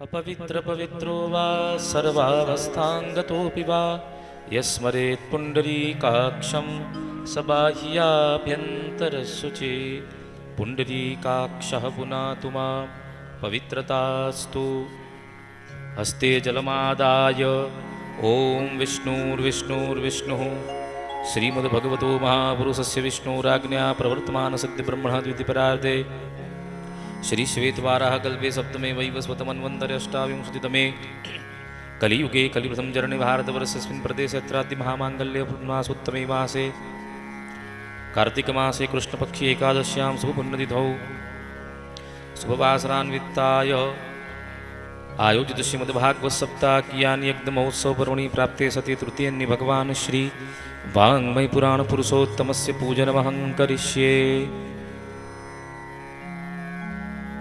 अपवित्र पवित्रो वा सर्वावस्थांगतोऽपि वा यस्मरेत् पुण्डरीकाक्षं स बाह्याभ्यन्तरशुचि पुण्डरीकाक्षः पुनातु मां पवित्रतास्तु। हस्ते जलमादाय ॐ विष्णुर्विष्णुर्विष्णुः श्रीमद्भगवतो महापुरुषस्य विष्णुराज्ञया प्रवर्तमानसद्यब्रह्मणः द्वितीयपरार्धे श्रीश्वेतवाराह कल्पे सप्तमे वैवस्वतमन्वन्तरे अष्टाविंशतितमे कलियुगे कलिप्रथम चरणे भारतवर्षस्मिन् प्रदेशे अत्राद्य महामाङ्गल्ये पूर्णमासोत्तमे मासे कार्तिकमासे कृष्णपक्षे एकादश्यां शुभपुण्यतिथौ शुभवासरान्विताय आयोजित श्रीमद्भागवत सप्ताहकीयान यज्ञ महोत्सव पर्वणि प्राप्ते सति तृतीयन्नि भगवान् श्री वाङ्मय पुराण पुरुषोत्तमस्य पूजनमहं करिष्ये।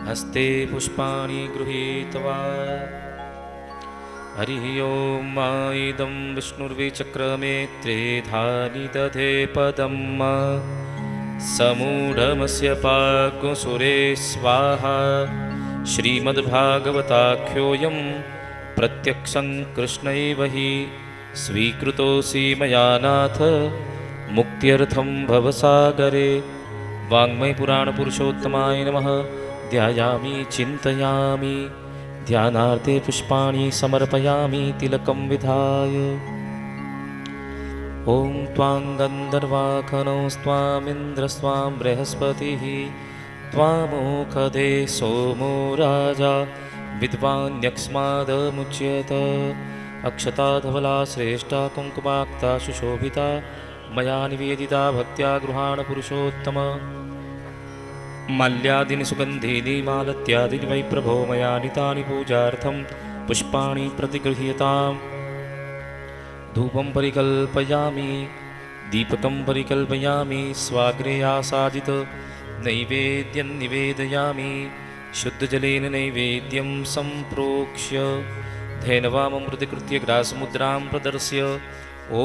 हस्ते पुष्पाणि गृहीत्वा हरिः ॐ मा इदं विष्णुर्विचक्रमे त्रेधानि दधे पदं समूढमस्य पाग्सुरे स्वाहा। श्रीमद्भागवताख्योऽयं प्रत्यक्षं कृष्णैव हि स्वीकृतोऽसि मया नाथ मुक्त्यर्थं भवसागरे। वाङ्मयपुराणपुरुषोत्तमाय नमः। ध्यायामि चिन्तयामि ध्यानार्थे पुष्पाणि समर्पयामि तिलकं विधाय। ॐ त्वां गन्धर्वाखनौस्त्वामिन्द्रस्त्वां बृहस्पतिः त्वामोखदे सोमो राजा विद्वान्यक्स्मादमुच्यत। अक्षताधवला श्रेष्ठा कुङ्कुमाक्ता सुशोभिता मया निवेदिता भक्त्या गृहाण पुरुषोत्तम। माल्यादीनि सुगन्धीनि मालत्यादीनि वै प्रभो मया नीतानि पूजार्थं पुष्पाणि प्रतिगृह्यताम्। धूपं परिकल्पयामि दीपकं परिकल्पयामि स्वाग्रे आसादित नैवेद्यं निवेदयामि। शुद्धजलेन नैवेद्यं सम्प्रोक्ष्य धेनवाममृतिकृत्य ग्रासमुद्रां प्रदर्श्य ॐ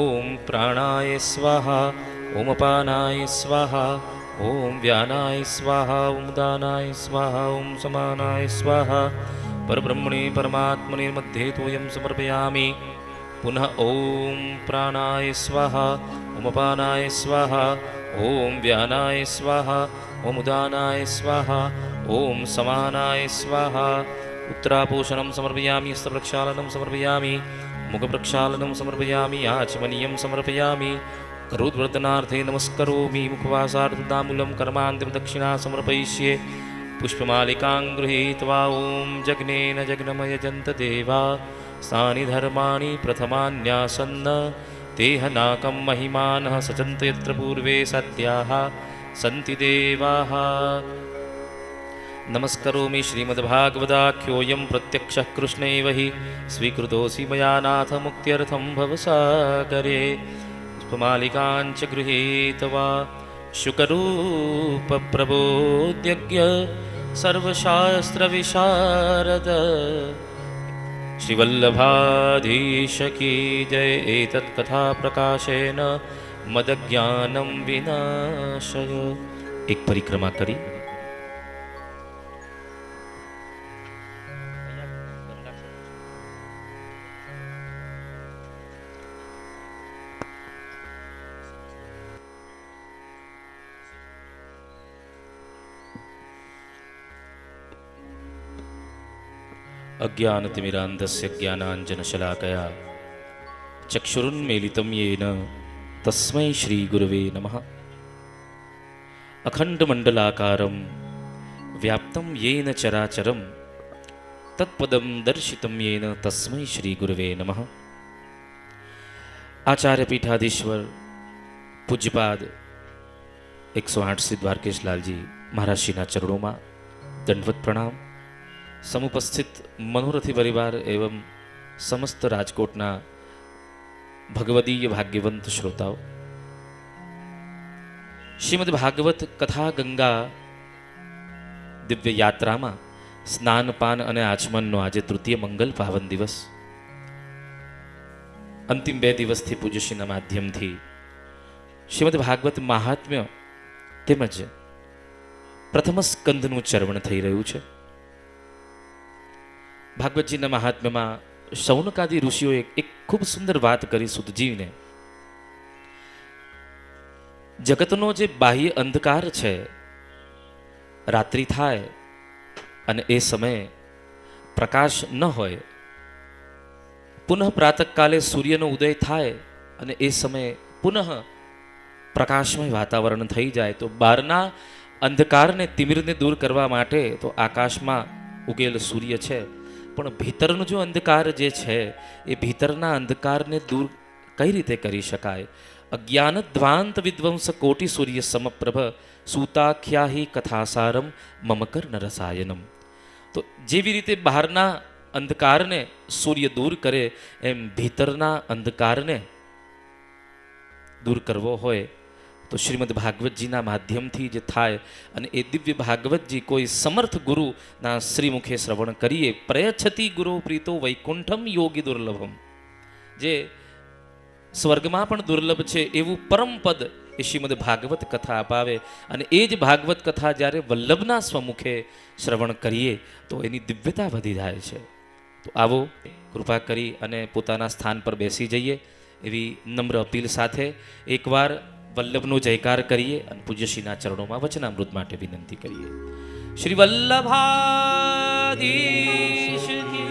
प्राणाय स्वाहा ॐ अपानाय स्वाहा ॐ व्यानाय स्वाहा ॐ उदानाय स्वाहा ॐ समानाय स्वाहा। परब्रह्मणे परमात्मने मध्ये तोयं समर्पयामि। पुनः ॐ प्राणाय स्वाहा ॐ अपानाय स्वाहा ॐ व्यानाय स्वाहा ॐ उदानाय स्वाहा ॐ समानाय स्वाहा। उत्तरापोषणं समर्पयामि। हस्तप्रक्षालनं समर्पयामि। मुखप्रक्षालनं समर्पयामि। आचमनीयं समर्पयामि। करोद्वर्धनार्थे नमस्करोमि। मुखवासार्थताम्बूलं कर्मान्तिमदक्षिणा समर्पयिष्ये। पुष्पमालिकां गृहीत्वा ॐ जग्नेन जग्नमय जन्तदेवा स्थानि धर्माणि प्रथमान्यासन्न तेहनाकं महिमानः सचन्त यत्र पूर्वे सत्याः सन्ति देवाः। नमस्करोमि। श्रीमद्भागवताख्योऽयं प्रत्यक्षः कृष्णैव हि स्वीकृतोऽसि मया नाथ मुक्त्यर्थं भवसागरे। पुष्पमालिकाञ्च गृहीत्वा शुकरूपप्रबोध्यज्ञ सर्वशास्त्रविशारद श्रीवल्लभाधीश की जय। एतत्कथा प्रकाशेन मदज्ञानं विनाशय। एक परिक्रमा करी। अज्ञानतिमिरान्धस्य ज्ञानाञ्जनशलाकया चक्षुरुन्मीलितं येन तस्मै श्रीगुरवे नमः। अखण्डमण्डलाकारं व्याप्तं येन चराचरं तत्पदं दर्शितं येन तस्मै श्रीगुरवे नमः। आचार्यपीठाधीश्वर पूज्यपाद 108 श्री द्वारकेश लालजी महाराजश्रीના ચરણોમાં दंडवत प्रणाम। समुपस्थित मनोरथी परिवार एवं समस्त राजकोटना भगवदीय भाग्यवंत श्रोताओ, श्रीमद् भागवत कथा गंगा दिव्य यात्रा में स्नानपान और आचमन आज तृतीय मंगल पावन दिवस। अंतिम 2 दिवस थी पूज्यश्री माध्यम थी श्रीमद् भागवत महात्म्य તેમજ પ્રથમ સ્કંદનું ચર્વણ થઈ રહ્યું છે। ભાગવતજીના મહાત્મ્યમાં શૌનકાદી ઋષિઓએ એક ખૂબ સુંદર વાત કરી સુતજીને. જગતનો જે બાહ્ય અંધકાર છે, રાત્રિ થાય અને એ સમયે પ્રકાશ ન હોય, પુનઃ પ્રાતઃકાલે સૂર્યનો ઉદય થાય અને એ સમયે પુનઃ પ્રકાશમય વાતાવરણ થઈ જાય, તો બહારના અંધકારને તિમિરને દૂર કરવા માટે તો આકાશમાં ઉગેલ સૂર્ય છે, પણ ભીતરનો જો અંધકાર જે છે એ ભીતરના અંધકારને દૂર કઈ રીતે કરી શકાય? અજ્ઞાન ધ્વાંત વિદ્વંસ કોટિ સૂર્ય સમપ્રભ સૂતાખ્યાહી કથાસારમ મમકર નરસાયનમ. તો જેવી રીતે બહારના અંધકારને સૂર્ય દૂર કરે એમ ભીતરના અંધકારને દૂર કરવો હોય તો શ્રીમદ ભાગવતજીના માધ્યમથી જે થાય, અને એ દિવ્ય ભાગવતજી કોઈ સમર્થ ગુરુના શ્રીમુખે શ્રવણ કરીએ. પ્રયચ્છતિ ગુરુ પ્રીતો વૈકુંઠમ યોગી દુર્લભમ. જે સ્વર્ગમાં પણ દુર્લભ છે એવું પરમપદ એ શ્રીમદ ભાગવત કથા અપાવે. અને એ જ ભાગવત કથા જ્યારે વલ્લભના સ્વમુખે શ્રવણ કરીએ તો એની દિવ્યતા વધી જાય છે. તો આવો કૃપા કરી અને પોતાના સ્થાન પર બેસી જઈએ એવી નમ્ર અપીલ સાથે એકવાર વલ્લભનો જયકાર કરીએ અને પૂજ્યશ્રીના ચરણોમાં વચનામૃત માટે વિનંતી કરીએ. શ્રી વલ્લભાધીશ કી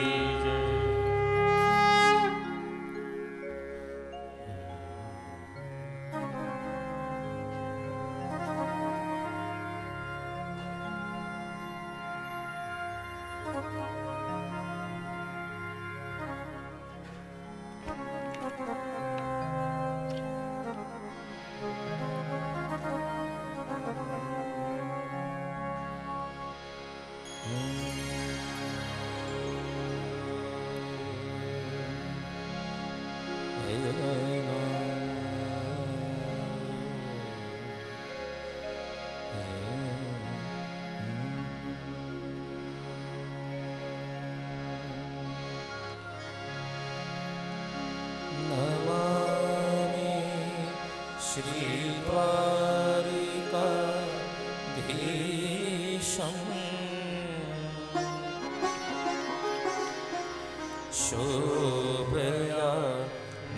शोभया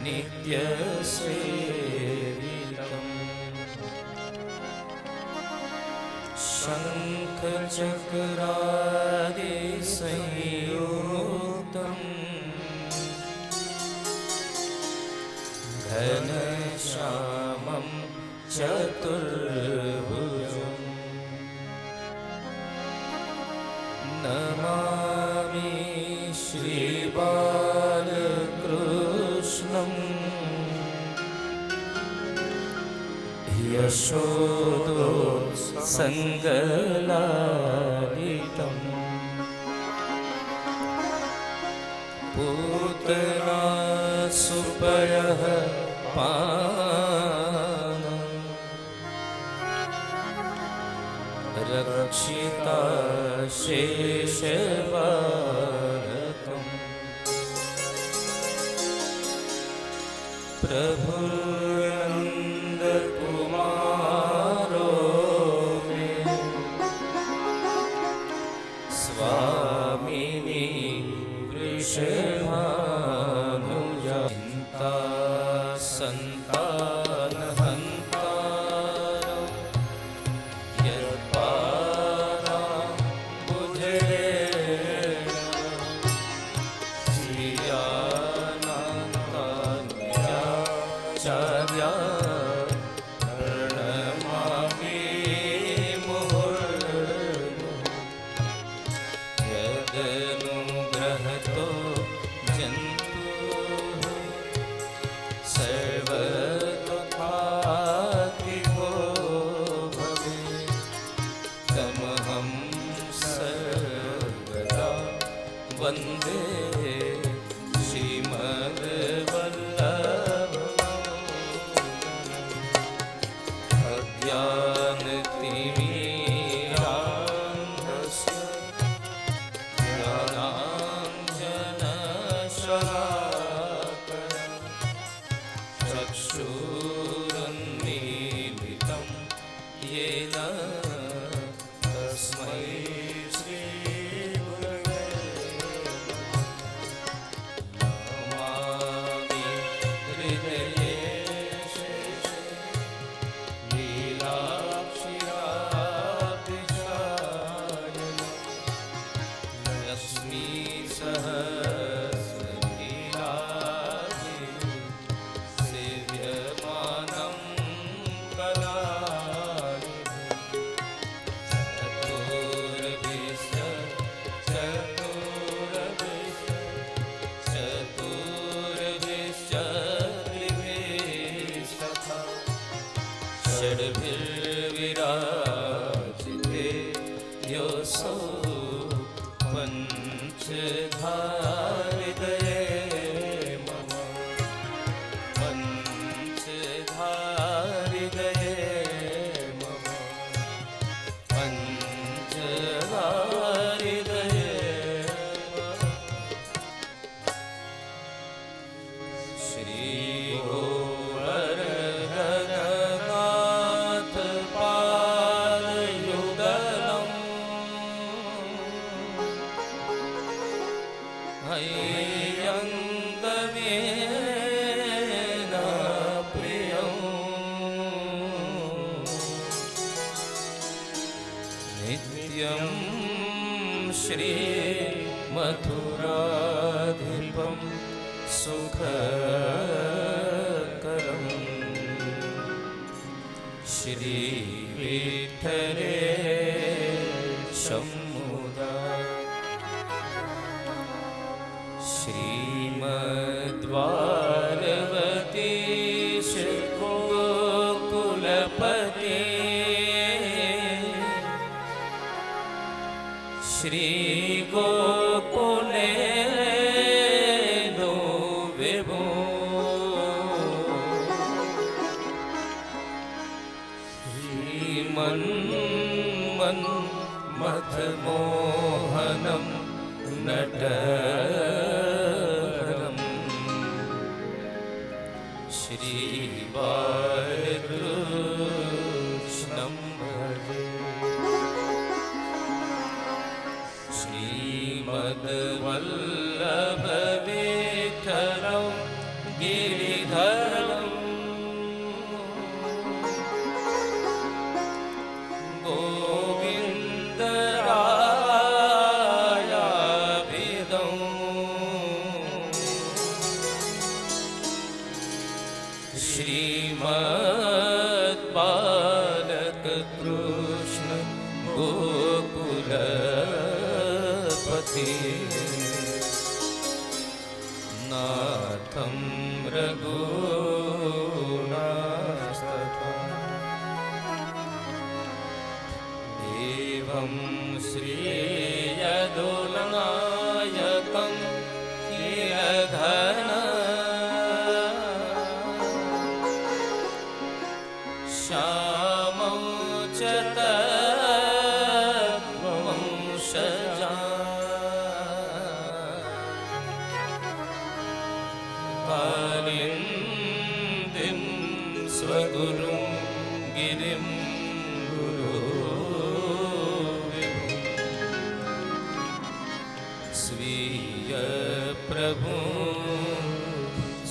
नित्यसेवितं शङ्खचक्रादिसंयुक्तं घनश्यामं चतुर्भुजं नमामि श्रीबालकृष्णं यशोदोत्सङ्गलालितं पूतना सुपयः पानं रक्षिता शेषवारकम् प्रभुनन्दकुमारो मे स्वामिनी वृषभानुजा चिन्ता सन्तानहन्तारो यत्पादा बुधे श्रियानन्तान्याचार्या प्रणमामि मुहुर्मुहुः यदनुग्रहतो जन्तुः सर्वतोऽत्मिको भवेत् तमहं सर्वदा वन्दे चक्षुरुन्मीलितं येन तस्मै श्रीगुरवे योऽसौ पञ्चधाहृदये मम पञ्चधाहृदये मम पञ्चधाहृदये श्रीगोवर्धननाथ पादयुगलम् हय्यङ्गमेन प्रियम् नित्यं श्रीमथुराधिपं सुखकरम् श्रीविठ्ठले शम्मुदा श्रीमद्वारवतीश गोकुलपते श्रीगोकुले नो विभो श्रीमन्मथमोहनं नटहरम् श्रीबालकृष्णं भजे श्रीमद्वल्लभविठलं गिरिधरम् गोविन्दरायाभिधम् श्रीमद्बालकृष्ण गोकुलपते नाथं रघुनाथतः एवं श्रीयदुनायकं कियघन श्यामौ च तद्वंशजा कालिन्दीं स्वगुरुं गिरिं स्वीयप्रभु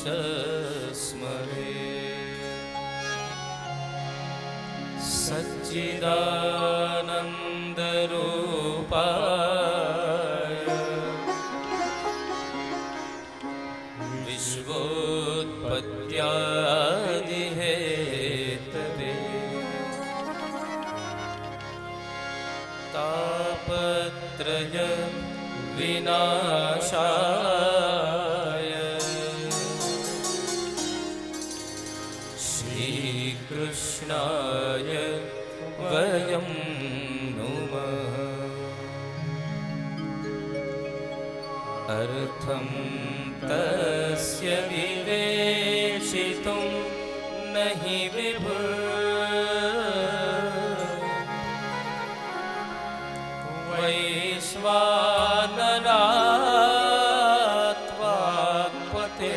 च स्मरे सच्चिदानन्दरूपाय विश्वोत्पत्त्यादिहेतवे तापत्रय विनाशाय श्रीकृष्णाय वयं नुमः अर्थं तस्य विवेशितुं नहि विभुः वैश्वानरात्वाक्पते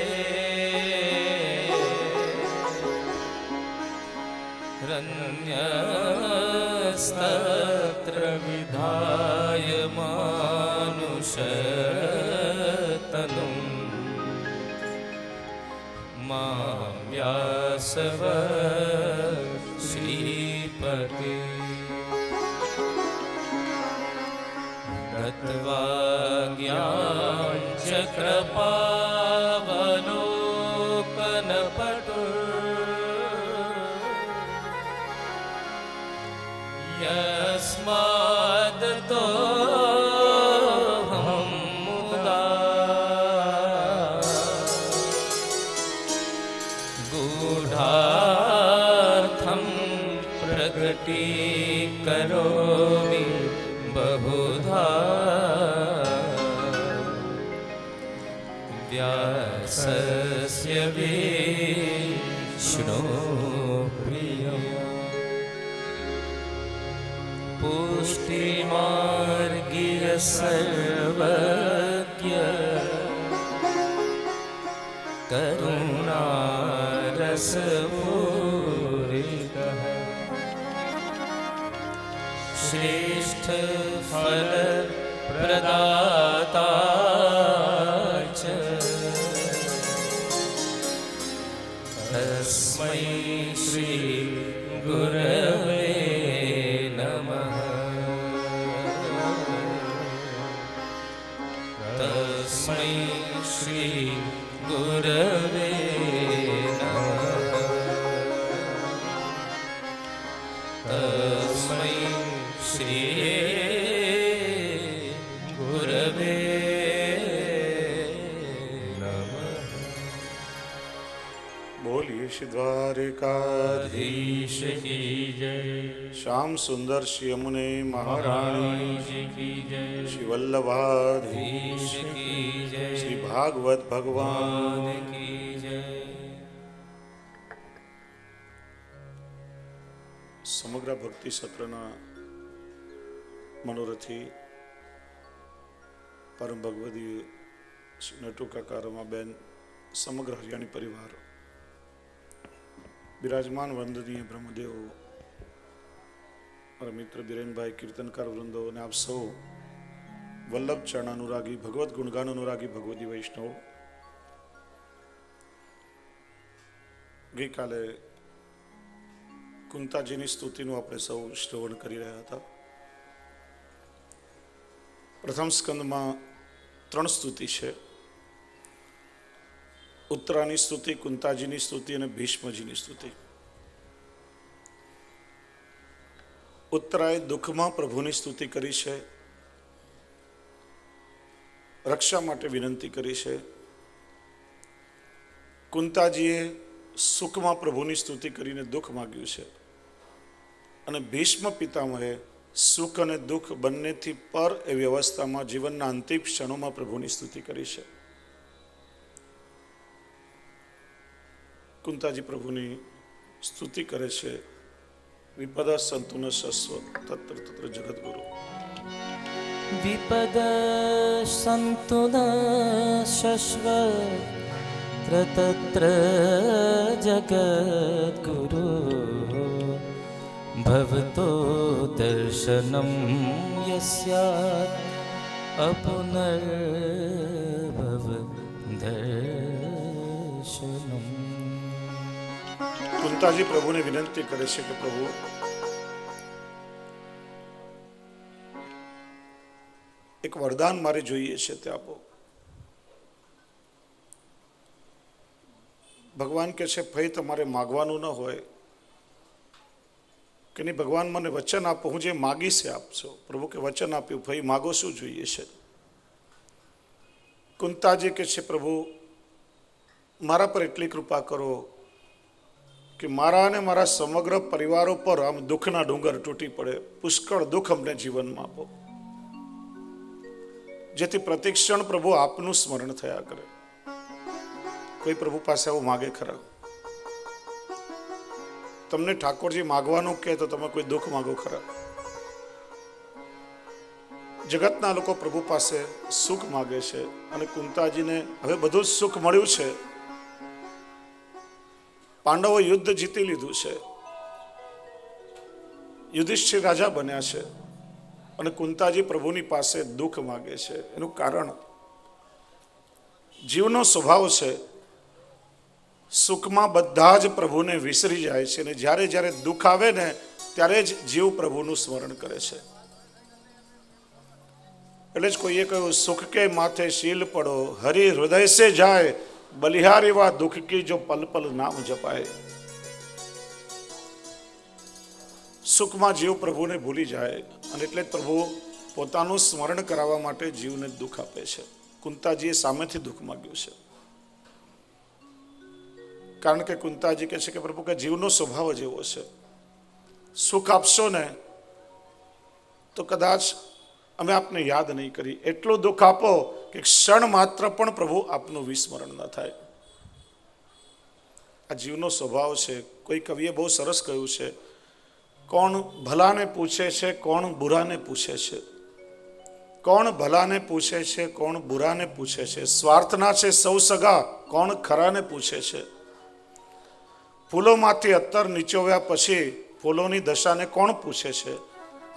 रन्यस्तत्र विधाय मानुषतनुं मां व्यासव श्रीपते दत्त्वा ज्ञानचक्रपावलोकनपटुः यस्मादतोऽहं मुदा गूढार्थं प्रकटीकरोमि रसस्य विष्णो प्रियम् पुष्टिमार्गीय सर्वज्ञ करुणारसपूरितः श्रेष्ठ फल प्रदाता च तस्मै श्री गुरवे नमः। तस्मै श्री गुरवे नमः। तस्मै श्री गुरवे नमः। बोलिए श्री द्वारिकाधीश की जय। श्याम सुंदर श्री यमुने महारानी की जय। श्री वल्लभाधीश की जय। श्री भागवत भगवान की जय। સમગ્ર ભક્તિ સત્રના મનોરથી પરમ ભગવદી શ્રી નટુ કાકા રમાબેન સમગ્ર હરિયાણી પરિવાર બિરાજમાન વંદનીય બ્રહ્મદેવો મારા મિત્ર બિરેનભાઈ કીર્તનકાર વૃંદો અને આપ સૌ વલ્લભ ચરણ અનુરાગી ભગવત ગુણગાન અનુરાગી ભગવદી વૈષ્ણવ ગઈકાલે કુંતાજીની સ્તુતિનું આપણે સૌ શ્રવણ કરી રહ્યા હતા. પ્રથમ સ્કંદમાં 3 સ્તુતિ છે. ઉત્તરાની સ્તુતિ, કુંતાજીની સ્તુતિ અને ભીષ્મજીની સ્તુતિ. ઉત્તરાએ દુઃખમાં પ્રભુની સ્તુતિ કરી છે, રક્ષા માટે વિનંતી કરી છે. કુંતાજીએ સુખમાં પ્રભુની સ્તુતિ કરીને દુઃખ માગ્યું છે અને ભીષ્મ પિતામહે સુખ અને દુઃખ બંનેથી પર એવી અવસ્થામાં જીવનના અંતિમ ક્ષણોમાં પ્રભુની સ્તુતિ કરી છે. કુંતાજી પ્રભુની સ્તુતિ કરે છે. વિપદા સંતુન શસ્વ તત્ર તત્ર જગદગુરુ. વિપદ સંતુન શસ્વ તત્ર જગદ્ગુરુ ભવતો દર્શનમ યસ્યાત અપુનર્ભવ દર્શનમ. કુંતાજી પ્રભુને વિનંતી કરે છે કે પ્રભુ એક વરદાન મારે જોઈએ છે તે આપો. ભગવાન કહે છે ભાઈ તમારે માગવાનું ન હોય કે નહીં, ભગવાન મને વચન આપો, હું જે માગીશ એ આપશો. પ્રભુ કે વચન આપ્યું, ભાઈ માગો શું જોઈએ છે? કુંતાજી કે છે પ્રભુ મારા પર એટલી કૃપા કરો કે મારા અને મારા સમગ્ર પરિવારો પર આમ દુઃખના ડુંગર તૂટી પડે, પુષ્કળ દુઃખ અમને જીવનમાં આપો, જેથી પ્રતિક્ષણ પ્રભુ આપનું સ્મરણ થયા કરે. કોઈ પ્રભુ પાસે આવું માગે ખરા? તમને ઠાકોરજી માગવાનું કહે તો તમે કોઈ દુઃખ માગો ખરા? જગતના લોકો પ્રભુ પાસે સુખ માગે છે અને કુંતાજીને હવે બધું જ સુખ મળ્યું છે. પાંડવો યુદ્ધ જીતી લીધું છે, યુધિષ્ઠિર રાજા બન્યા છે અને કુંતાજી પ્રભુની પાસે દુઃખ માગે છે. એનું કારણ જીવનો સ્વભાવ છે, સુખમાં બધા જ પ્રભુને વિસરી જાય છે અને જ્યારે જ્યારે દુઃખ આવે ને ત્યારે જ જીવ પ્રભુનું સ્મરણ કરે છે. એટલે જ કોઈએ કહ્યું સુખ કે માથે શીલ પડો, હરિ હૃદય સે જાય, બલિહાર એવા દુઃખ કી જો પલ પલ નામ જપાય. સુખમાં જીવ પ્રભુને ભૂલી જાય અને એટલે જ પ્રભુ પોતાનું સ્મરણ કરાવવા માટે જીવને દુઃખ આપે છે. કુંતાજીએ સામેથી દુઃખ માગ્યું છે, કારણ કે કુંતાજી કહે છે કે પ્રભુ કે જીવનો સ્વભાવ જ એવો છે, સુખ આપશો ને તો કદાચ અમે આપને યાદ નહીં કરી, એટલું દુઃખ આપો કે ક્ષણ માત્ર પણ પ્રભુ આપનું વિસ્મરણ ન થાય. આ જીવનો સ્વભાવ છે. કોઈ કવિએ બહુ સરસ કહ્યું છે, કોણ ભલાને પૂછે છે, કોણ બુરાને પૂછે છે, કોણ ભલાને પૂછે છે, કોણ બુરાને પૂછે છે, સ્વાર્થના છે સૌ સગા, કોણ ખરાને પૂછે છે, ફૂલોમાંથી અત્તર નીચોવ્યા પછી ફૂલોની દશાને કોણ પૂછે છે,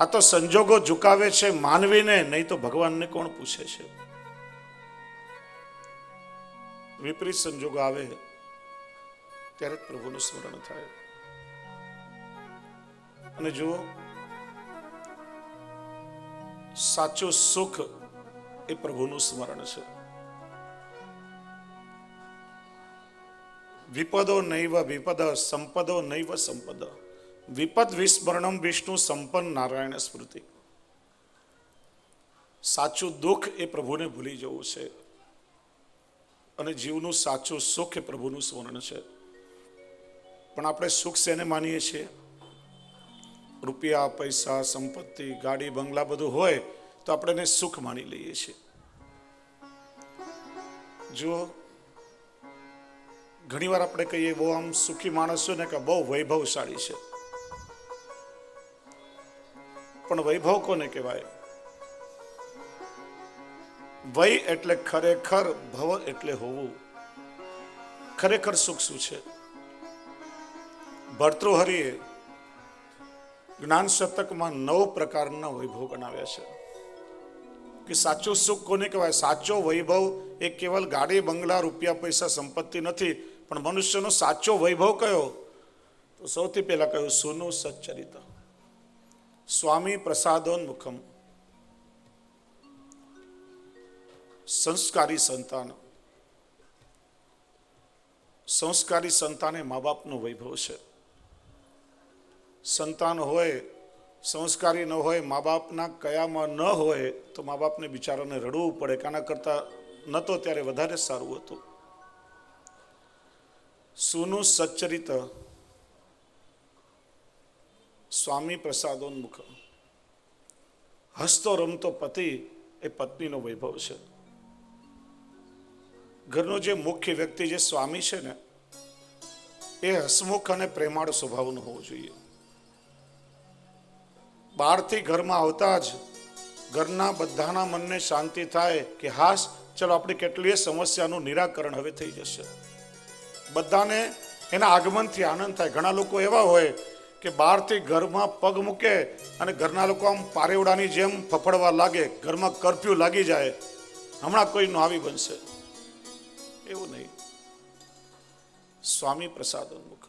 આ તો સંજોગો ઝુકાવે છે માનવીને, નહીં તો ભગવાનને કોણ પૂછે છે. વિપરીત સંજોગો આવે ત્યારે જ પ્રભુનું સ્મરણ થાય. અને જુઓ, સાચું સુખ એ પ્રભુનું સ્મરણ છે. વિપદો નૈવ વિપદ, સંપદો નૈવ સંપદ, વિપદ વિસ્મરણમ વિષ્ણુ સંપન્ન નારાયણ સ્મૃતિ. સાચું દુઃખ એ પ્રભુને ભૂલી જવું છે, અને જીવનું સાચું સુખ એ પ્રભુનું સ્મરણ છે. પણ આપણે સુખ શેને માનીએ છીએ? રૂપિયા, પૈસા, સંપત્તિ, ગાડી, બંગલા બધું હોય તો આપણે એને સુખ માની લઈએ છીએ. જો ઘણીવાર આપણે કહીએ બહુ આમ સુખી માણસ છે ને કે બહુ વૈભવશાળી છે, પણ વૈભવ કોને કહેવાય? વૈ એટલે ખરેખર, ભવ એટલે હોવું. ખરેખર સુખ શું છે? ભર્તૃહરિએ જ્ઞાન શતકમાં 9 પ્રકારના વૈભવ બનાવ્યા છે કે સાચું સુખ કોને કહેવાય. સાચો વૈભવ એ કેવલ ગાડી, બંગલા, રૂપિયા, પૈસા, સંપત્તિ નથી, પણ મનુષ્યનો સાચો વૈભવ કયો? તો સૌથી પહેલા કહ્યું સુનું સચ્ચરિત, સ્વામી પ્રસાદોન્મુખમ, સંસ્કારી સંતાન. સંસ્કારી સંતાન એ મા બાપનો વૈભવ છે. સંતાન હોય સંસ્કારી ન હોય, મા બાપના કયામાં ન હોય તો મા બાપને બિચારાને રડવું પડે. કાના કરતા નહોતો ત્યારે વધારે સારું હતું. સુનું સચ્ચરિત, સ્વામી પ્રસાદોન્મુખ, હસતો રમતો પતિ એ પત્નીનો વૈભવ છે. ઘરનો જે મુખ્ય વ્યક્તિ, જે સ્વામી છે ને, એ હસમુખ અને પ્રેમાળ સ્વભાવનો હોવો જોઈએ. બહારથી ઘરમાં આવતા જ ઘરના બધાના મનને શાંતિ થાય કે હાશ, ચલો આપણી કેટલીય સમસ્યાનું નિરાકરણ હવે થઈ જશે. બધાને એના આગમનથી આનંદ થાય. ઘણા લોકો એવા હોય કે બહારથી ઘરમાં પગ મૂકે અને ઘરના લોકો આમ પારેવડાની જેમ ફફડવા લાગે, ઘરમાં કરફ્યુ લાગી જાય, હમણાં કોઈનું આવી બનશે. એવું નહીં. સ્વામી પ્રસાદોન્મુખ,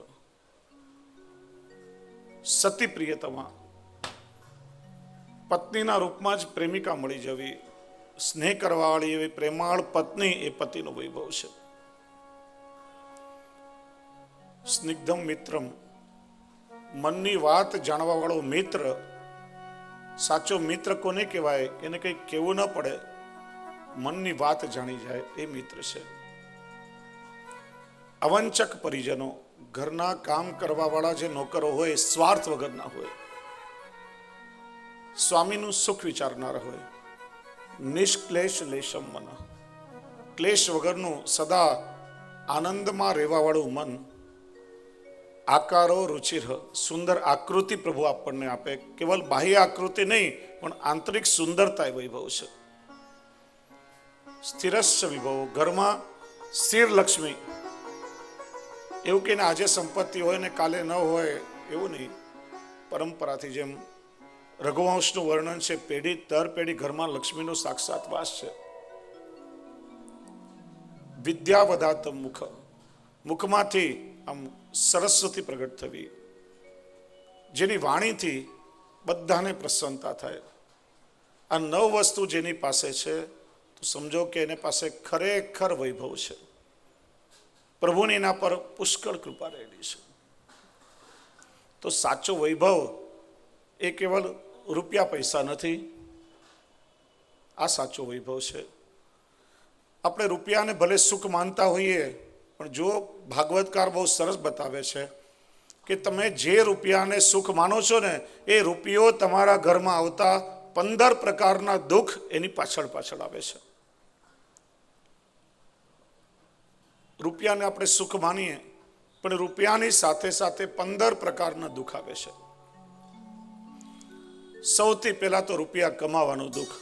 સતી પ્રિયતમા, પત્નીના રૂપમાં જ પ્રેમિકા મળી જવી, સ્નેહ કરવાવાળી એવી પ્રેમાળ પત્ની એ પતિનો વૈભવ છે. સ્નિગ્ધમ મિત્રમ, મનની વાત જાણવા વાળો મિત્ર. સાચો મિત્ર કોને કહેવાય? એને કંઈ કહેવું ન પડે, મનની વાત જાણી જાય, એ મિત્ર છે. અવંચક પરિજનો, ઘરના કામ કરવા વાળા જે નોકરો હોય સ્વાર્થ વગરના હોય, સ્વામીનું સુખ વિચારનાર હોય. નિષ્ક્લેશ લેશમ મન, ક્લેશ વગરનું સદા આનંદમાં રહેવા વાળું મન. આકારો રુચિર, સુંદર આકૃતિ પ્રભુ આપણને આપે. કેવલ બાહ્ય આકૃતિ નહીં, પણ આંતરિક સુંદરતા વૈભવ છે. સ્થિરસ્ય વિભવ, ઘરમાં સ્થિર લક્ષ્મી. એવું કે આજે સંપત્તિ હોય ને કાલે ન હોય, એવું નહીં. પરંપરાથી જેમ રઘુવંશનું વર્ણન છે, પેઢી દર પેઢી ઘરમાં લક્ષ્મીનો સાક્ષાત વાસ છે. વિદ્યા વદાતમ મુખ, મુખમાંથી આમ સરસ્વતી પ્રગટ થવી, જેની વાણીથી બધાને પ્રસન્નતા થાય. આ 9 વસ્તુ જેની પાસે છે તો સમજો કે એની પાસે ખરેખર વૈભવ છે. પ્રભુની એના પર પુષ્કળ કૃપા રહેલી છે. તો સાચો વૈભવ એ કેવલ રૂપિયા પૈસા નથી, આ સાચો વૈભવ છે. આપણે રૂપિયાને ભલે સુખ માનતા હોઈએ, પણ જો ભાગવતકાર બહુ સરસ બતાવે છે કે તમે જે રૂપિયાને સુખ માનો છો ને, એ રૂપિયો તમારા ઘરમાં આવતા 15 પ્રકારના દુઃખ એની પાછળ પાછળ આવે છે. રૂપિયાને આપણે સુખ માનીએ પણ રૂપિયાની સાથે સાથે 15 પ્રકારના દુઃખ આવે છે. સૌથી પહેલા તો રૂપિયા કમાવાનું દુઃખ.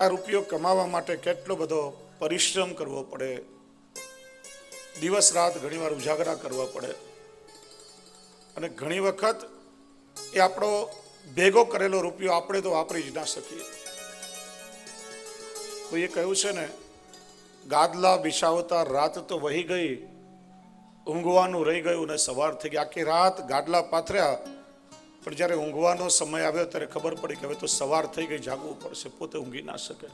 આ રૂપિયો કમાવા માટે કેટલો બધો પરિશ્રમ કરવો પડે, દિવસ રાત ઘણીવાર ઉજાગરા કરવા પડે, અને ઘણી વખત એ આપણો ભેગો કરેલો રૂપિયો આપણે તો વાપરી જ ના શકીએ. કોઈએ કહ્યું છે ને, ગાદલા બિછાવતા રાત તો વહી ગઈ, ઊંઘવાનું રહી ગયું ને સવાર થઈ ગઈ. આખી રાત ગાદલા પાથર્યા, પણ જ્યારે ઊંઘવાનો સમય આવ્યો ત્યારે ખબર પડી કે હવે તો સવાર થઈ ગઈ, જાગવું પડશે, પોતે ઊંઘી ના શકે.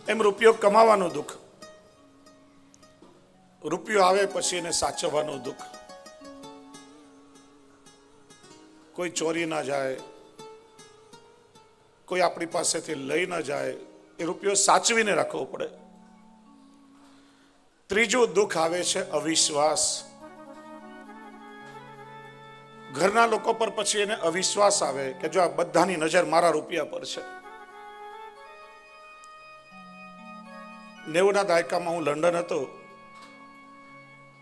એમ રૂપિયો કમાવાનું દુઃખ. રૂપિયો આવે પછી એને સાચવવાનું દુઃખ. કોઈ ચોરી ના જાય, કોઈ આપણી પાસેથી લઈ ના જાય, એ રૂપિયો સાચવીને રાખવો પડે. ત્રીજું દુઃખ આવે છે અવિશ્વાસ. ઘરના લોકો પર પછી એને અવિશ્વાસ આવે કે જો આ બધાની નજર મારા રૂપિયા પર છે. 90ના દાયકામાં હું લંડન હતો.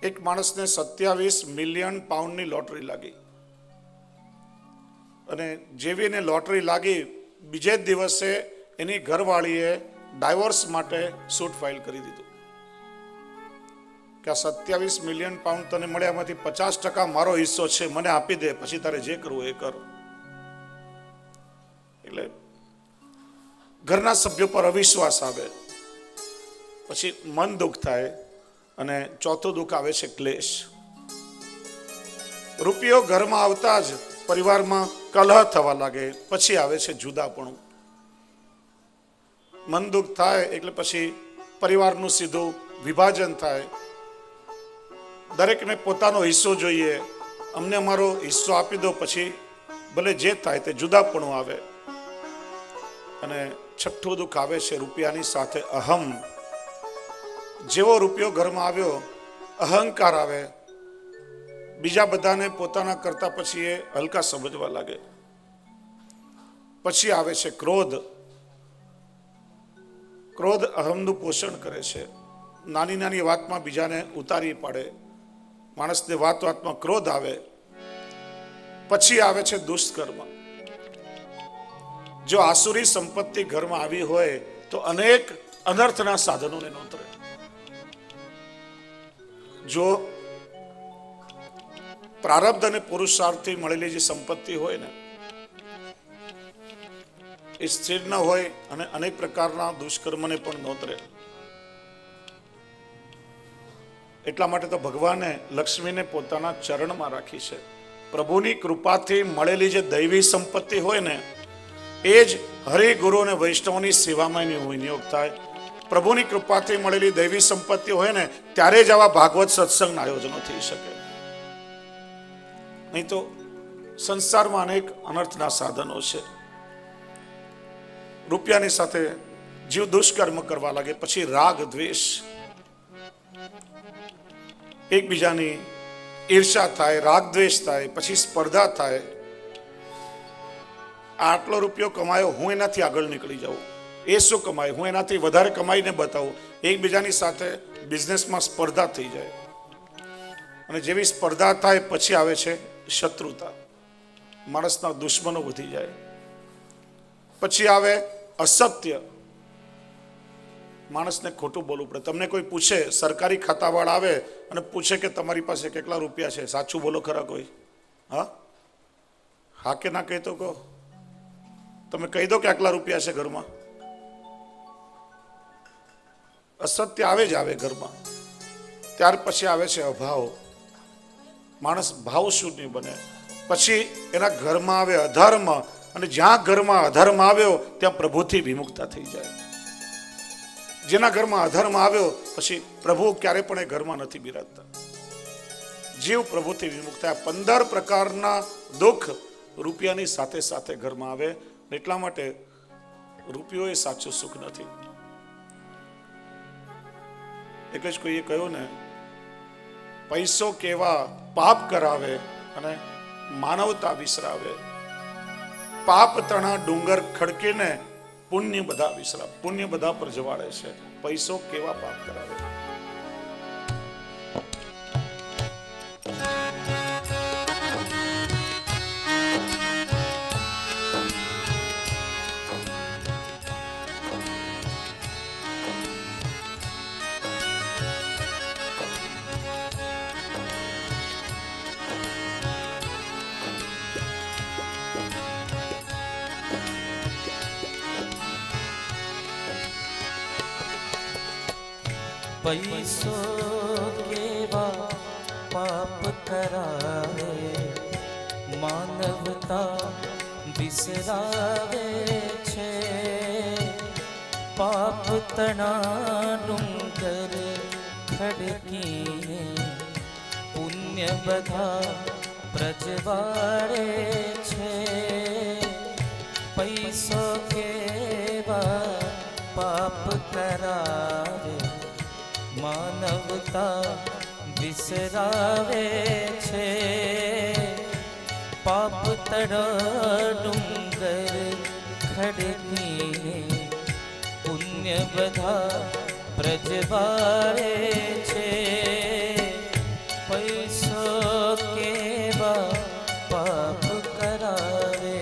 એક માણસને 27 મિલિયન પાઉન્ડની લોટરી લાગી, અને જેવી એને લોટરી લાગી બીજે જ દિવસે એની ઘરવાળીએ ડાયવોર્સ માટે સૂટ ફાઇલ કરી દીધું કે આ 27 મિલિયન પાઉન્ડ તને મળ્યા, એમાંથી 50% મારો હિસ્સો છે, મને આપી દે, પછી તારે જે કરવું એ કર. એટલે ઘરના સભ્યો પર અવિશ્વાસ આવે, પછી મન દુઃખ થાય, અને ચોથું દુઃખ આવે છે ક્લેશ. રૂપિયો ઘરમાં આવતા જ પરિવારમાં કલહ થવા લાગે, પછી આવે છે જુદાપણું. મન દુઃખ થાય એટલે પછી પરિવારનું સીધું વિભાજન થાય. દરેકને પોતાનો હિસ્સો જોઈએ, અમને અમારો હિસ્સો આપી દો, પછી ભલે જે થાય તે જુદાપણું આવે. અને છઠ્ઠું દુઃખ આવે છે રૂપિયાની સાથે અહમ. જેવો રૂપિયો ઘરમાં આવ્યો, અહંકાર આવે, બીજા બધાને પોતાના કરતા પછી એ હલકા સમજવા લાગે. પછી આવે છે ક્રોધ. ક્રોધ અહમનું પોષણ કરે છે, નાની નાની વાતમાં બીજાને ઉતારી પાડે, માણસને વાત વાતમાં ક્રોધ આવે. પછી આવે છે દુષ્કર્મ. જો આસુરી સંપત્તિ ઘરમાં આવી હોય તો અનેક અનર્થના સાધનોને નોતરે. જો પ્રારબ્ધ અને પુરુષાર્થથી મળેલી જે સંપત્તિ હોય ને, એ સ્થિર ન હોય અને અનેક પ્રકારના દુષ્કર્મને પણ નોતરે. એટલા માટે તો ભગવાને લક્ષ્મીને પોતાના ચરણમાં રાખી છે. પ્રભુની કૃપાથી મળેલી જે દૈવી સંપત્તિ હોય ને, એ જ હરિગુરુ અને વૈષ્ણવની સેવામાં એની વિનિયોગ થાય. પ્રભુની કૃપાથી મળેલી દૈવી સંપત્તિ હોય ને, ત્યારે જ આવા ભાગવત સત્સંગના આયોજનો થઈ શકે. નહીં તો સંસારમાં અનેક અનર્થના સાધનો છે. રૂપિયાની સાથે જીવ દુષ્કર્મ કરવા લાગે. પછી રાગ દ્વેષ, એકબીજાની ઈર્ષા થાય, રાગ દ્વેષ થાય, પછી સ્પર્ધા થાય. આટલો રૂપિયો કમાયો, હું એનાથી આગળ નીકળી જાઉં, એ શું કમાય, હું એનાથી વધારે કમાઈને બતાવું. એકબીજાની સાથે બિઝનેસમાં સ્પર્ધા થઈ જાય, અને જેવી સ્પર્ધા થાય પછી આવે છે શત્રુતા. માણસના દુશ્મનો વધી જાય. પછી આવે અસત્ય. માણસને ખોટું બોલવું પડે. તમને કોઈ પૂછે, સરકારી ખાતાવાળા આવે અને પૂછે કે તમારી પાસે કેટલા રૂપિયા છે, સાચું બોલો ખરા કોઈ? હા કે ના કહી તો કહો. તમે કહી દો કે આટલા રૂપિયા છે ઘરમાં. અસત્ય આવે જ આવે ઘરમાં. ત્યાર પછી આવે છે અભાવ. માણસ ભાવ શૂન્ય બને. પછી એના ઘરમાં આવે અધર્મ, અને જ્યાં ઘરમાં અધર્મ આવ્યો ત્યાં પ્રભુથી વિમુખતા થઈ જાય. જેના ઘરમાં અધર્મ આવ્યો પછી પ્રભુ ક્યારે પણ એ ઘરમાં નથી બિરાજતા. જીવ પ્રભુથી વિમુખ થાય. 15 પ્રકારના દુઃખ રૂપિયાની સાથે સાથે ઘરમાં આવે. એટલા માટે રૂપિયો એ સાચું સુખ નથી. એટલે જ કોઈએ કહ્યું ને, પૈસો કેવા પાપ કરાવે અને માનવતા વિસરાવે. પાપ તણા ડુંગર ખડકીને પુણ્ય બધા વિસરાવે. પુણ્ય બધા પર જવાડે છે. પૈસો કેવા પાપ કરાવે. पैसो केवा पाप करावे, मानवता बिसरावे छे। पाप तना डूंगर खड़कीने, पुण्य बधा प्रजवाड़े छे। पैसो केवा पाप करावे, मानवता बिसरावे छे। पाप तड़ा डूंगर खड़कीने, पुण्य बधा प्रजवाड़े छे। पैसो केवा पाप करावे।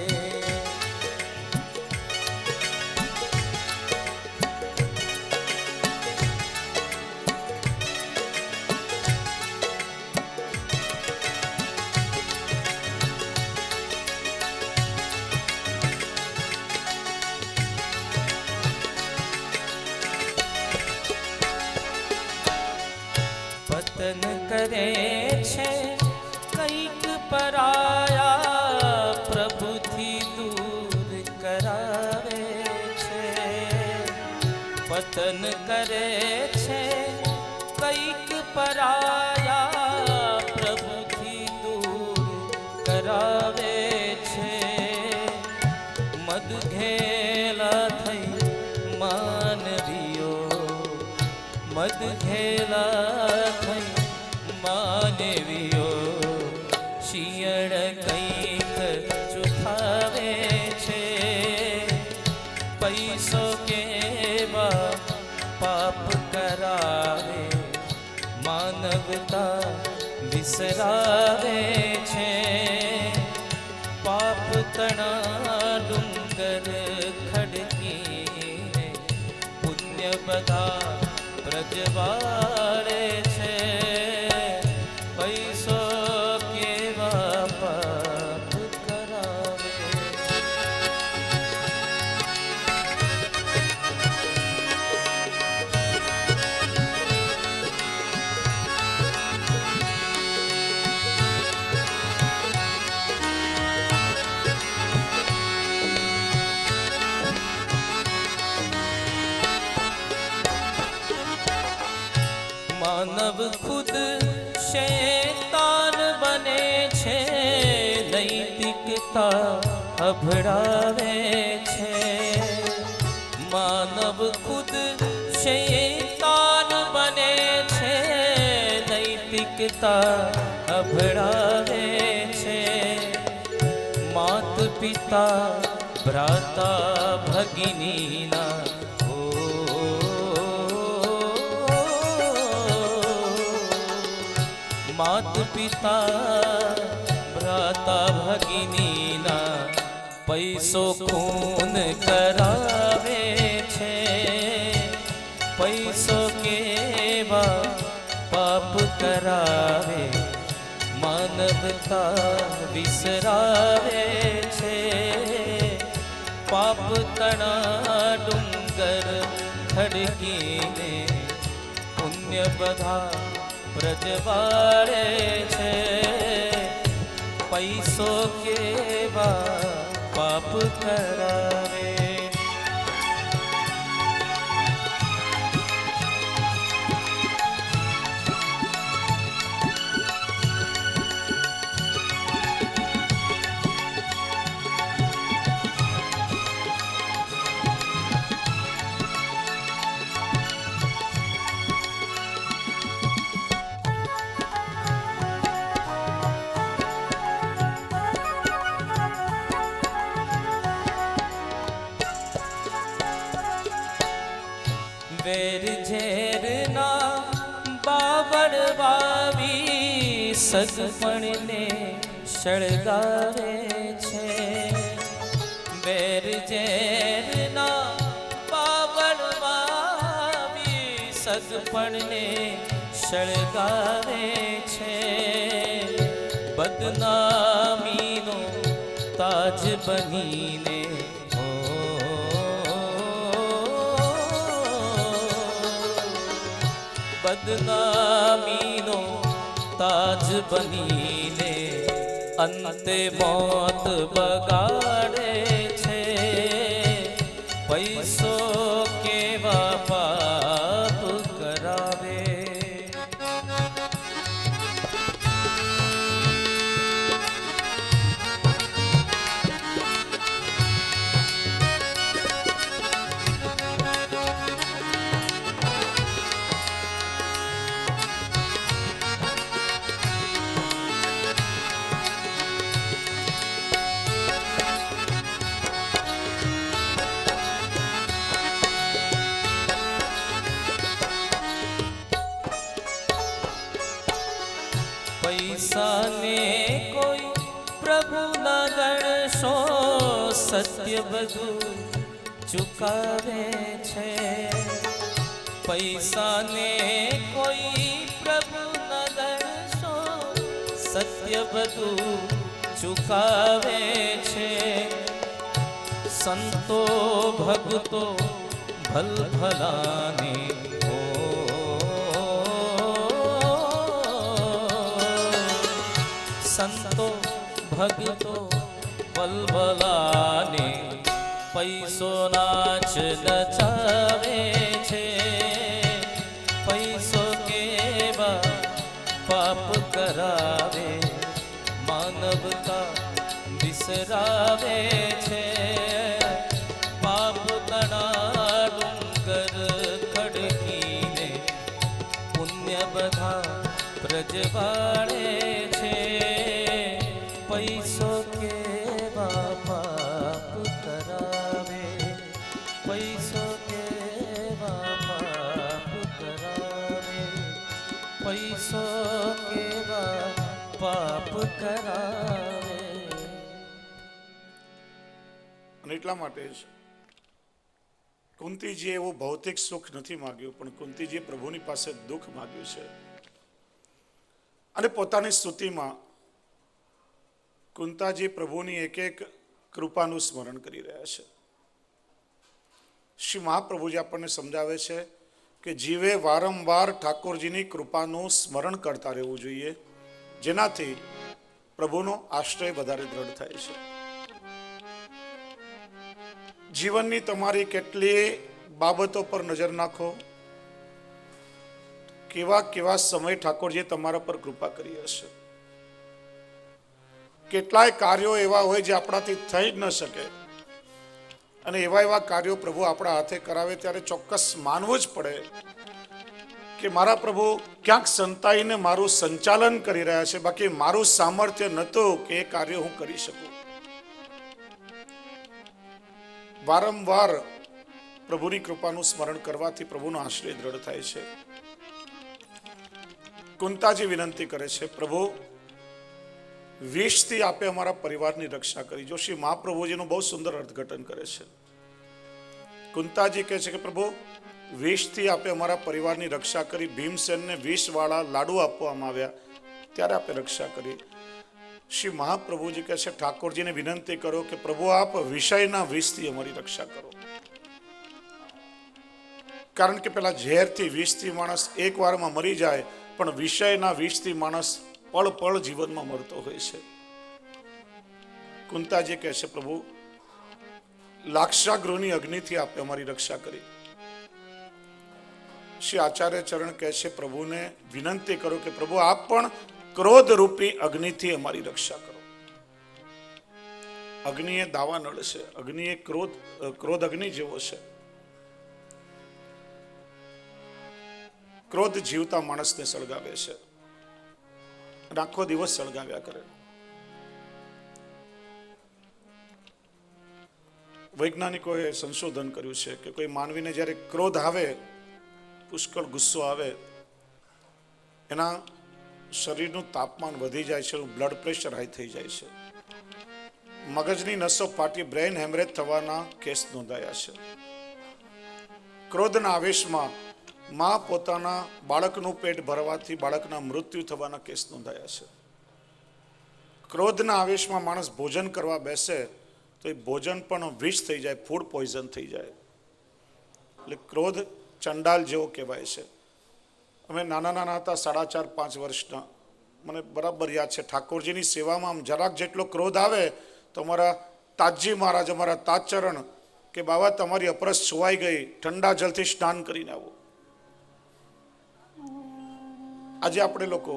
पतन करे छे कईक पराया, प्रभु थी दूर करावे छे। पतन करे छे कईक पराया, प्रभु थी दूर करावे छे। मद घेला थई मानवीओ, मद घेला थई मानवीओ, शियण कईक चुथावे छे। पैसो केवा पाप करावे, मानवता बिसरावे छे। पाप तना डूंगर खड़कीने, पुण्य बधा प्रजवाड़े छे। पैसो केवा पाप करावे। मानव खुद शैतान बने छे, नैतिकता अभड़ावे छे। मानव खुद शैतान बने छे, नैतिकता अभड़ावे छे। मात पिता भ्राता भगिनीना, मात पिता भ्राता भगिनीना, पैसो खून करावे छे। पैसो केवा पाप करावे, मानवता बिसरावे छे। पाप तना डूंगर खड़कीने, पुण्य बधा प्रजवाड़े छे। पैसो केवा पाप करावे। वेर झेर ना बावड़ वावी, सगपण ने सळगावे छे। वेर झेर ना बावड़ वावी, सगपण ने सळगावे छे। बदनामीनो ताज बनीने, બદનામીનો તાજ બનીને અંતે મોત બગાડે છે. પૈસો કેવા પાપ કરાવે. પૈસાને કોઈ પ્રભુ ન ગણશો, સત્ય બધું ચુકાવે છે. પૈસાને કોઈ પ્રભુ ન ગણશો, સત્ય બધું ચુકાવે છે. સંતો ભક્તો ભલભલાને સંતો ભક્તો બલબલાને પૈસો નાચ નચાવે છે. પૈસો કેવા પાપ કરાવે, માનવતા વિસરાવે છે. પાપ તણા ડુંગર ખડકીને પુણ્ય બધા પ્રજવાળે છે. પૈસો કેવા પાપ કરાવે, પૈસો કેવા પાપ કરાવે, પૈસો કેવા પાપ કરાવે. અને એટલા માટે જ કુંતીજીએ એવું ભૌતિક સુખ નથી માગ્યું, પણ કુંતીજીએ પ્રભુની પાસે દુઃખ માગ્યું છે. અને પોતાની સ્તુતિમાં કુંતાજી પ્રભુની એક એક કૃપાનું સ્મરણ કરી રહ્યા છે. શ્રી મહાપ્રભુજી આપણને સમજાવે છે કે જીવે વારંવાર ઠાકોરજીની કૃપાનું સ્મરણ કરતા રહેવું જોઈએ, જેનાથી પ્રભુનો આશ્રય વધારે દ્રઢ થાય છે. જીવનની તમારી કેટલી બાબતો પર નજર નાખો, કેવા કેવા સમય ઠાકોરજીએ તમારા પર કૃપા કરી હશે. કેટલાય કાર્યો એવા હોય જે આપણાથી થઈ જ ન શકે, અને એવા એવા કાર્યો પ્રભુ આપણા હાથે કરાવે ત્યારે ચોક્કસ માનવું જ પડે કે મારા પ્રભુ ક્યાંક સંતાઈને મારું સંચાલન કરી રહ્યા છે, બાકી મારું સામર્થ્ય નહોતું કે એ કાર્ય હું કરી શકું. વારંવાર પ્રભુની કૃપાનું સ્મરણ કરવાથી પ્રભુનો આશ્રય દ્રઢ થાય છે. કુંતાજી વિનંતી કરે છે, પ્રભુ વિષથી આપે અમારા પરિવારની રક્ષા કરી. જો શ્રી મહાપ્રભુજીનું બહુ સુંદર અર્થઘટન કરે છે. કુંતાજી કહે છે કે પ્રભુ વિષથી આપે અમારા પરિવારની રક્ષા કરી. ભીમસેનને વિષવાળા લાડુ આપવામાં આવ્યા ત્યારે આપે રક્ષા કરી. શ્રી મહાપ્રભુજી કહે છે ઠાકોરજીને વિનંતી કરો કે પ્રભુ આપ વિષયના વિષથી અમારી રક્ષા કરો. કારણ કે પેલા ઝેરથી વિષથી માણસ એક વારમાં મરી જાય, પણ વિષયના વિષથી માણસ પળ પળ જીવનમાં મરતો હોય છે. કુંતાજી કહે છે પ્રભુ લાક્ષાગૃહની અગ્નિથી આપે અમારી રક્ષા કરી. શ્રી આચાર્ય ચરણ કહે છે પ્રભુને વિનંતી કરો કે પ્રભુ આપ પણ ક્રોધ રૂપી અગ્નિથી અમારી રક્ષા કરો. અગ્નિ એ દાવાનળ છે, અગ્નિ એ ક્રોધ અગ્નિ જેવો છે. ક્રોધ જીવતા માણસને સળગાવે છે, આખો દિવસ સળગાવ્યા કરે. વૈજ્ઞાનિકોએ સંશોધન કર્યું છે કે કોઈ માનવીને જ્યારે ક્રોધ આવે, પુષ્કળ ગુસ્સો આવે, એના શરીરનું તાપમાન વધી જાય છે, બ્લડ પ્રેશર હાઈ થઈ જાય છે, મગજની નસો ફાટી બ્રેઇન હેમરેજ થવાના કેસ નોંધાયા છે. ક્રોધના આવેશમાં માં પોતાના બાળકનું પેટ ભરવાથી બાળકના મૃત્યુ થવાના કેસ નોંધાયા છે. ક્રોધના આવેશમાં માણસ ભોજન કરવા બેસે તો એ ભોજન પણ વિષ થઈ જાય, ફૂડ પોઈઝન થઈ જાય. એટલે ક્રોધ ચંડાલ જેવો કહેવાય છે. અમે નાના નાના હતા, 4.5-5 વર્ષના. મને બરાબર યાદ છે, ઠાકોરજીની સેવામાં આમ જરાક જેટલો ક્રોધ આવે તો અમારા તાજજી મહારાજ, અમારા તાજચરણ કે બાબા તમારી અપરસ છોવાઈ ગઈ, ઠંડા જલથી સ્નાન કરીને આવો. આજે આપણે લોકો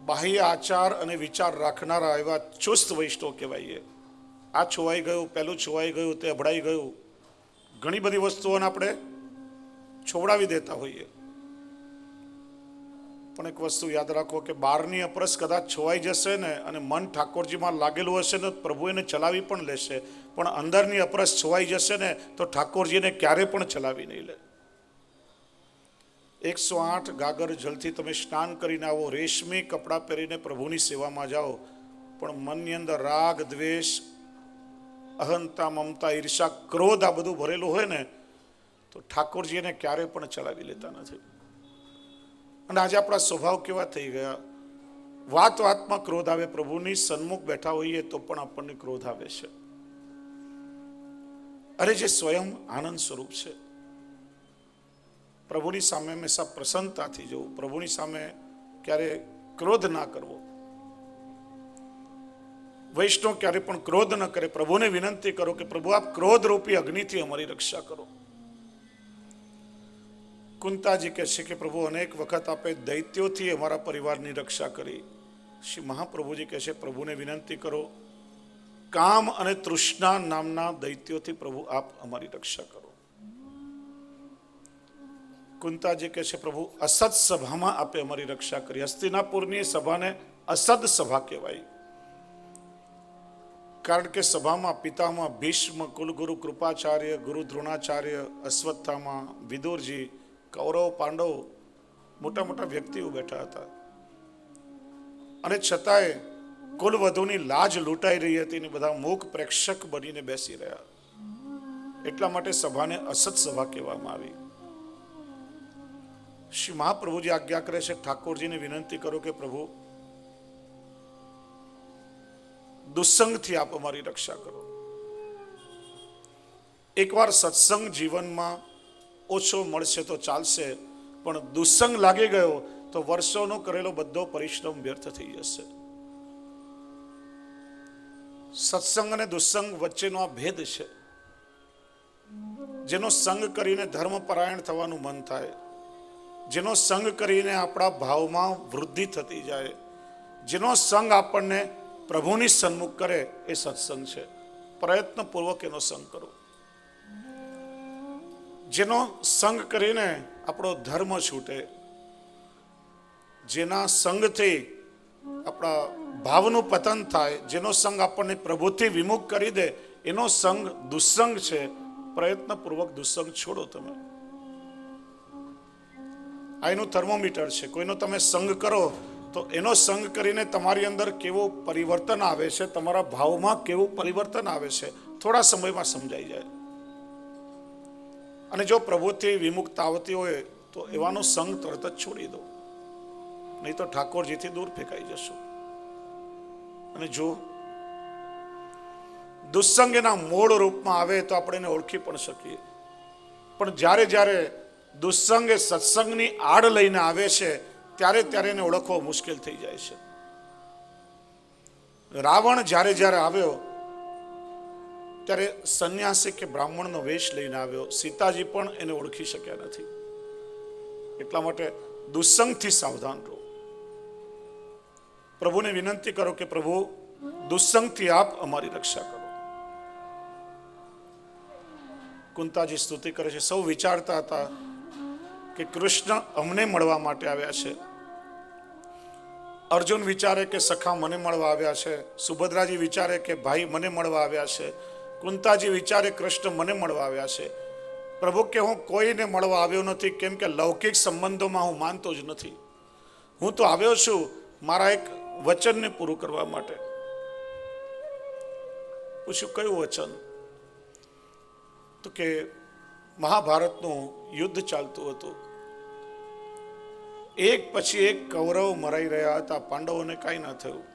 બાહ્ય આચાર અને વિચાર રાખનારા એવા ચુસ્ત વૈષ્ણવ કહેવાઈએ. આ છોવાઈ ગયું, પેલું છોવાઈ ગયું, તે અભડાઈ ગયું, ઘણી બધી વસ્તુઓને આપણે છોવડાવી દેતા હોઈએ. પણ એક વસ્તુ યાદ રાખો કે બહારની અપરસ કદાચ છોવાઈ જશે ને અને મન ઠાકોરજીમાં લાગેલું હશે ને પ્રભુ એને ચલાવી પણ લેશે, પણ અંદરની અપરસ છોવાઈ જશે ને તો ઠાકોરજીને ક્યારે પણ ચલાવી નહીં લે. 108 ગાગર જલથી તમે સ્નાન કરીને આવો, રેશમી કપડાં પહેરીને પ્રભુની સેવામાં જાઓ, પણ મનની અંદર રાગ, દ્વેષ, અહંતા, મમતા, ઈર્ષા, ક્રોધ આ બધું ભરેલું હોય ને તો ઠાકોરજી એને ક્યારે પણ ચલાવી લેતા નથી. અને આજે આપણા સ્વભાવ કેવા થઈ ગયા, વાત વાતમાં ક્રોધ આવે, પ્રભુની સન્મુખ બેઠા હોઈએ તો પણ આપણને ક્રોધ આવે છે. અરે જે સ્વયં આનંદ સ્વરૂપ છે, પ્રભુની સામે હંમેશા પ્રસન્નતાથી જવું, પ્રભુની સામે ક્યારે ક્રોધ ના કરવો. વૈષ્ણવ ક્યારે પણ ક્રોધ ન કરે. પ્રભુને વિનંતી કરો કે પ્રભુ આપ ક્રોધ રૂપી અગ્નિથી અમારી રક્ષા કરો. કુંતાજી કહે છે કે પ્રભુ અનેક વખત આપે દૈત્યોથી અમારા પરિવારની રક્ષા કરી. શ્રી મહાપ્રભુજી કહે છે પ્રભુને વિનંતી કરો, કામ અને તૃષ્ણા નામના દૈત્યોથી પ્રભુ આપ અમારી રક્ષા કરો. કુંતાજી કહે છે પ્રભુ અસદ સભામાં આપે અમારી રક્ષા કરી. હસ્તિનાપુરની સભાને અસદ સભા કહેવાય, કારણ કે સભામાં પિતામાં ભીષ્મ, કુલગુરુ કૃપાચાર્ય, ગુરુ દ્રોણાચાર્ય, અશ્વત્થામા, વિદુરજી, કૌરવ, પાંડવ, મોટા મોટા વ્યક્તિઓ બેઠા હતા. અને છતાંય કુલવધુની લાજ લૂંટાઈ રહી હતી ને બધા મૂક પ્રેક્ષક બનીને બેસી રહ્યા. એટલા માટે સભાને અસત સભા કહેવામાં આવી. શ્રી મહાપ્રભુજી આજ્ઞા કરે છે, ઠાકોરજીને વિનંતી કરો કે પ્રભુ દુસ્સંગથી આપ અમારી રક્ષા કરો. એકવાર સત્સંગ જીવનમાં ઓછો મળશે તો ચાલશે, પણ દુસ્સંગ લાગી ગયો તો વર્ષોનો કરેલો બધો પરિશ્રમ વ્યર્થ થઈ જશે. સત્સંગ અને દુસ્સંગ વચ્ચેનો આ ભેદ છે. જેનો સંગ કરીને ધર્મપરાયણ થવાનું મન થાય, જેનો સંગ કરીને આપણા ભાવમાં વૃદ્ધિ થતી જાય, જેનો સંગ આપણને પ્રભુની સન્મુખ કરે એ સત્સંગ છે. પ્રયત્નપૂર્વક એનો સંગ કરો. જેનો સંગ કરીને આપણો ધર્મ છૂટે, જેના સંગથી આપણા ભાવનું પતન થાય, જેનો સંગ આપણને પ્રભુથી વિમુખ કરી દે, એનો સંગ દુસ્સંગ છે. પ્રયત્નપૂર્વક દુસ્સંગ છોડો. તમે આ એનું થર્મોમીટર છે. કોઈનો તમે સંગ કરો તો એનો સંગ કરીને તમારી અંદર કેવું પરિવર્તન આવે છે, તમારા ભાવમાં કેવું પરિવર્તન આવે છે, થોડા સમયમાં સમજાઈ જાય. અને જો પ્રભુથી વિમુક્ત આવતી હોય તો એવાનો સંગ તરત જ છોડી દો, નહીં તો ઠાકોરજીથી દૂર ફેંકાઈ જશો. અને જો દુસ્સંગ એના મૂળ રૂપમાં આવે તો આપણે એને ઓળખી પણ શકીએ, પણ જ્યારે જ્યારે દુસ્સંગ એ સત્સંગની આડ લઈને આવે છે ત્યારે ત્યારે એને ઓળખવો મુશ્કેલ થઈ જાય છે. રાવણ જ્યારે જ્યારે આવ્યો ત્યારે સંન્યાસી કે બ્રાહ્મણનો વેશ લઈને આવ્યો. સીતાજી પણ એને ઓળખી શક્યા નથી. એટલા માટે દુસ્સંગથી સાવધાન રહો. પ્રભુને વિનંતી કરો કે પ્રભુ દુસ્સંગથી આપ અમારી રક્ષા કરો. કુંતાજી સ્તુતિ કરે છે, સૌ વિચારતા હતા કે કૃષ્ણ અમને મળવા માટે આવ્યા છે. અર્જુન વિચારે કે સખા મને મળવા આવ્યા છે. સુભદ્રાજી વિચારે કે ભાઈ મને મળવા આવ્યા છે. કુંતાજી વિચારે કૃષ્ણ મને મળવા આવ્યા છે. પ્રભુ કે હું કોઈને મળવા આવ્યો નથી, કેમ કે લૌકિક સંબંધોમાં હું માનતો જ નથી. હું તો આવ્યો છું મારા એક વચનને પૂરું કરવા માટે. પૂછ્યું કયું વચન? તો કે મહાભારતનું યુદ્ધ ચાલતું હતું. એક પછી એક કૌરવ મરાઈ રહ્યા હતા, પાંડવોને કાંઈ ના થયું.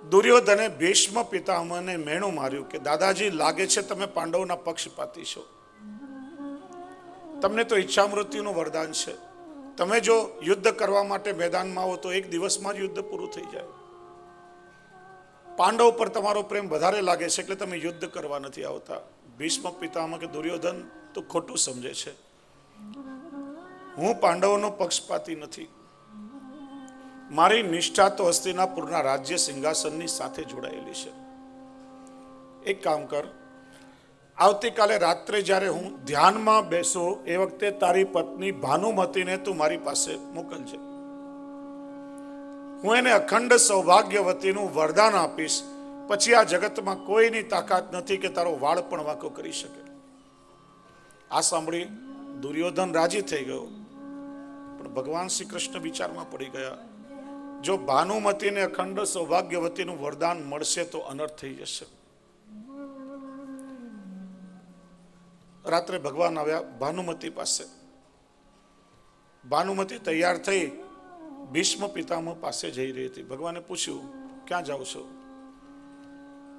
દુર્યોધને ભીષ્મ પિતામહને મેણું માર્યું કે દાદાજી લાગે છે તમે પાંડવોના પક્ષપાતી છો. તમને તો ઈચ્છા મૃત્યુનું વરદાન છે. તમે જો યુદ્ધ કરવા માટે મેદાનમાં આવો તો એક દિવસમાં જ યુદ્ધ પૂરું થઈ જાય. પાંડવ પર તમારો પ્રેમ વધારે લાગે છે એટલે તમે યુદ્ધ કરવા નથી આવતા. ભીષ્મ પિતામહ કે દુર્યોધન તો ખોટું સમજે છે. હું પાંડવોનો પક્ષપાતી નથી. મારી નિષ્ઠા તો હસ્તિનાપુરના રાજ્ય સિંહાસનની સાથે જોડાયેલી છે. એક કામ કર, આવતીકાલે રાત્રે જ્યારે હું ધ્યાનમાં બેસું એ વખતે તારી પત્ની ભાનુમતીને તું મારી પાસે મોકલજે. હું એને અખંડ સૌભાગ્યવતીનું વરદાન આપીશ. પછી આ જગતમાં કોઈની તાકાત નથી કે તારો વાળ પણ વાંકો કરી શકે. આ સાંભળી દુર્યોધન રાજી થઈ ગયો, પણ ભગવાન શ્રી કૃષ્ણ વિચારમાં પડી ગયા. જો ભાનુમતીને અખંડ સૌભાગ્યવતીનું વરદાન મળશે તો અનર્થ થઈ જશે. રાત્રે ભગવાન આવ્યા ભાનુમતી પાસે. ભાનુમતી તૈયાર થઈ ભીષ્મ પિતામહ પાસે જઈ રહી હતી. ભગવાને પૂછ્યું, ક્યાં જાઓ છો?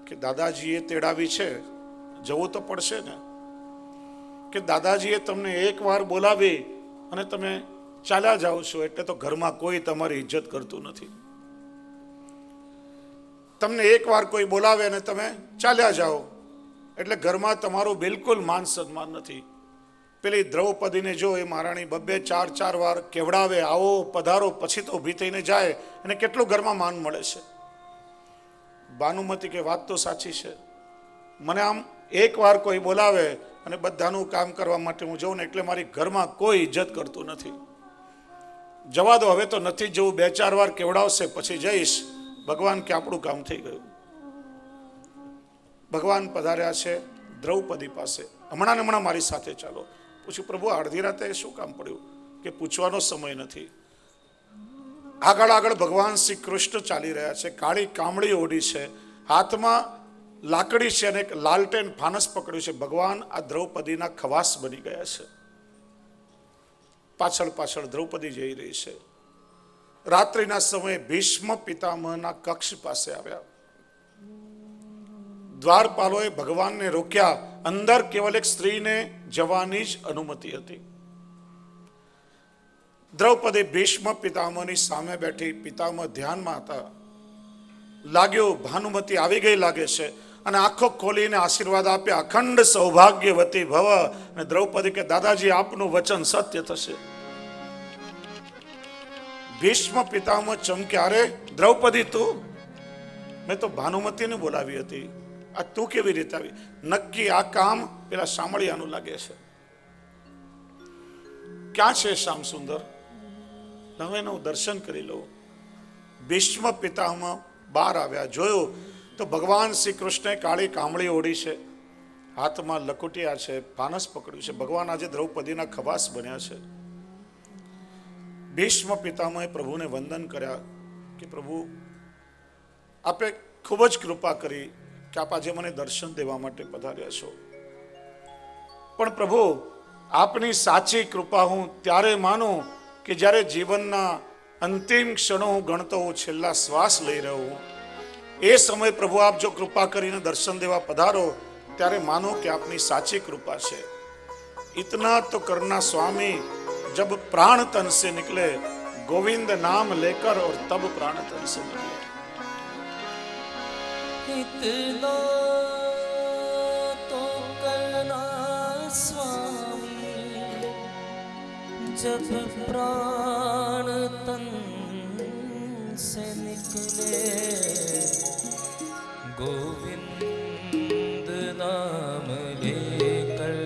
કે દાદાજીએ તેડાવી છે, જવું તો પડશે ને. કે દાદાજીએ તમને એક વાર બોલાવી અને તમે ચાલ્યા જાઓ છો એટલે તો ઘરમાં કોઈ તમારી ઇજ્જત કરતું નથી. તમને એક વાર કોઈ બોલાવે અને તમે ચાલ્યા જાઓ એટલે ઘરમાં તમારું બિલકુલ માન સન્માન નથી. પેલી દ્રૌપદીને જો એ મહારાણી બબ્બે ચાર વાર કેવડાવે, આવો પધારો, પછી તો ઊભી થઈને જાય, અને કેટલું ઘરમાં માન મળે છે. ભાનુમતી કે વાત તો સાચી છે. મને આમ એક વાર કોઈ બોલાવે અને બધાનું કામ કરવા માટે હું જઉં ને એટલે મારી ઘરમાં કોઈ ઇજ્જત કરતું નથી. જવા દો, હવે તો નથી જવું, 2-4 વાર કેવડાવશે પછી જઈશ. ભગવાન કે આપણું કામ થઈ ગયું. ભગવાન પધાર્યા છે દ્રૌપદી પાસે. હમણાં ને હમણાં મારી સાથે ચાલો. પૂછ્યું, પ્રભુ અડધી રાતે શું કામ પડ્યું? કે પૂછવાનો સમય નથી. આગળ ભગવાન શ્રી કૃષ્ણ ચાલી રહ્યા છે. કાળી કામળી ઓઢી છે, હાથમાં લાકડી છે અને એક લાલટેન ફાનસ પકડ્યું છે. ભગવાન આ દ્રૌપદીના ખવાસ બની ગયા છે. પાછળ દ્રૌપદી જઈ રહી છે. રાત્રિના સમયે ભીષ્મ પિતામહના કક્ષ પાસે આવ્યા. દ્વારપાલોએ ભગવાનને રોક્યા. અંદર કેવલ એક સ્ત્રીને જવાની જ અનુમતિ હતી. દ્રૌપદી ભીષ્મ પિતામહની સામે બેઠી. પિતામહ ધ્યાનમાં હતા. લાગ્યું ભાનુમતી આવી ગઈ લાગે છે, અને આંખો ખોલીને આશીર્વાદ આપ્યા, અખંડ સૌભાગ્યવતી ભવ. અને દ્રૌપદી કે દાદાજી આપનું વચન સત્ય થશે. ભીષ્મ પિતામહ ચમક્યા. અરે દ્રૌપદી, તું? મેં તો ભાનુમતીને બોલાવી હતી, આ તું કેવી રીતે આવી? નક્કી આ કામ પેલા શામળિયાનું લાગે છે. ક્યાં છે શ્યામ સુંદર? હવે એનું દર્શન કરી લઉં. ભીષ્મ પિતામહ બહાર આવ્યા. જોયું તો ભગવાન શ્રી કૃષ્ણે કાળી કામળી ઓઢી છે, હાથમાં લકુટિયા છે, ફાનસ પકડ્યું છે. ભગવાન આજે દ્રૌપદીના ખવાસ બન્યા છે. ભીષ્મ પિતામહે પ્રભુને વંદન કર્યા કે પ્રભુ, આપે ખૂબ જ કૃપા કરી કે આપ આજે મને દર્શન દેવા માટે પધાર્યા છો. પણ પ્રભુ, આપની સાચી કૃપા હું ત્યારે માનું કે જ્યારે જીવનના અંતિમ ક્ષણો હું ગણતો હું, છેલ્લા શ્વાસ લઈ રહ્યો હું. એ સમય પ્રભુ આપ જો કૃપા કરીને દર્શન દેવા પધારો ત્યારે માનો કે આપની સાચી કૃપા છે. इतना तो करना स्वामी, जब प्राण तन से निकले, गोविंद नाम लेकर और तब प्राण तन से निकले. इतना तो करना स्वामी, जब प्राण तन से निकले, गोविंद नाम लेकर,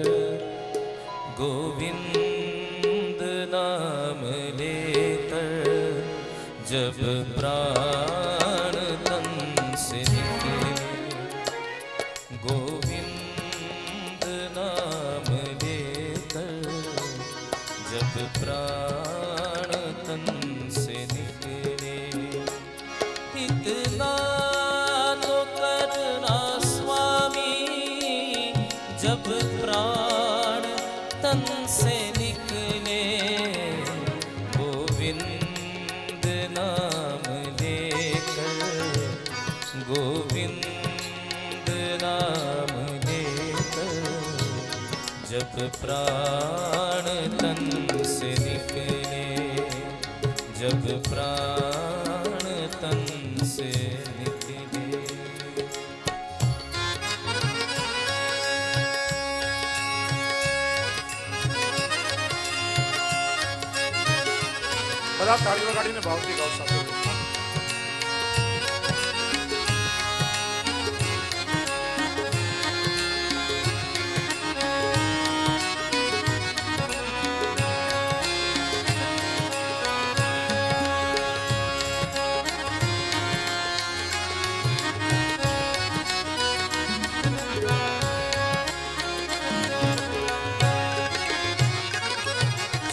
गोविंद नाम लेकर, जब प्राण तन से निकले, गोविंद नाम लेकर, जब प्राण तन से निकले. इतना तो करना स्वामी, जब प्राण तन से निकले, गोविंद नाम लेकर, गोविंद नाम लेकर, जब प्राण तन से निकले, जब प्राण तन से निकले। બધા તાળીઓ વગાડીને ભાવથી ગાઓ સાથે.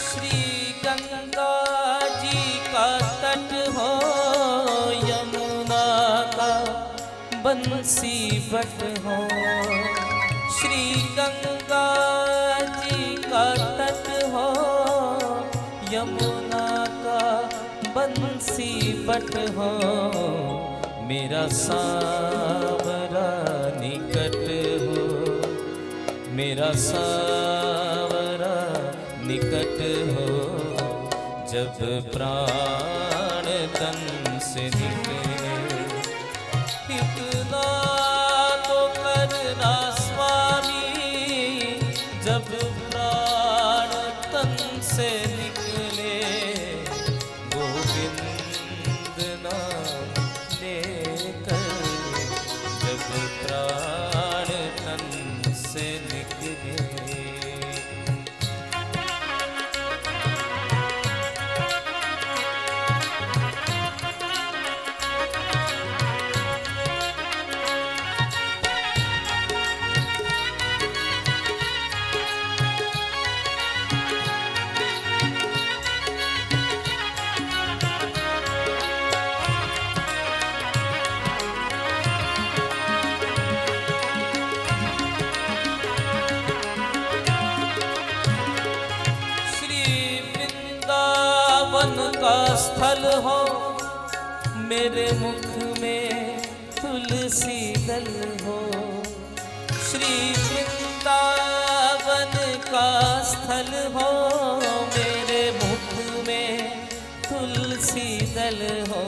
श्री गंगा जी का तट हो, यमुना का बंसी बट हो। श्री गंगा जी का तट हो, यमुना का बंसी बट हो। मेरा सावरा निकट हो, मेरा सावरा निकट हो। जब प्राण तन से निकले, इतना तो करना स्वामी। जब प्राण तन से निकले, गोविंद नाम लेकर। जब प्राण तन से निकले, वन का स्थल हो, मेरे मुख में तुलसी दल हो। श्री वृंदावन का स्थल हो, मेरे मुख में तुलसी दल हो।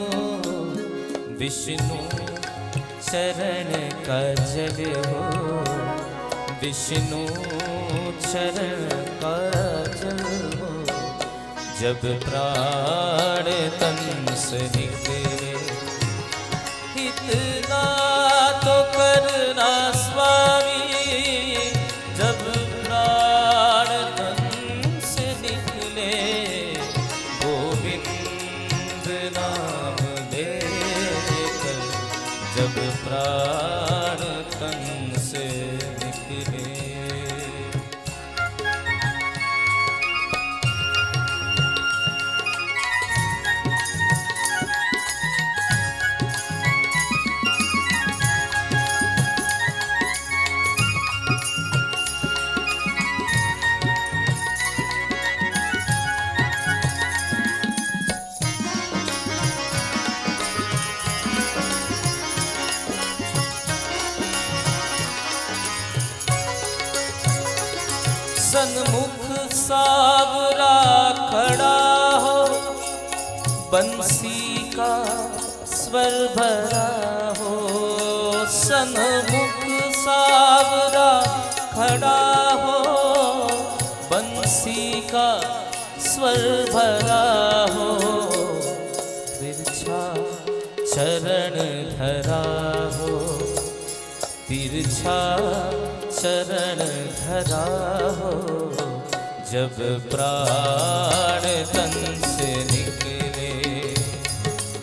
विष्णु चरण का जल हो, विष्णु चरण का जल हो। जब प्राण तन से निकले, इतना तो करना स्वामी। जब प्राण तन से निकले, गोविंद नाम लेकर। जब प्राण तन से निकले, सन्मुख सावरा खड़ा हो, बंसी का स्वर भरा हो। सन्मुख सावरा खड़ा हो, बंसी का स्वर भरा हो। तिरछा चरण धरा हो, तिरछा चरण धरा हो। जब प्राण तन से निकले,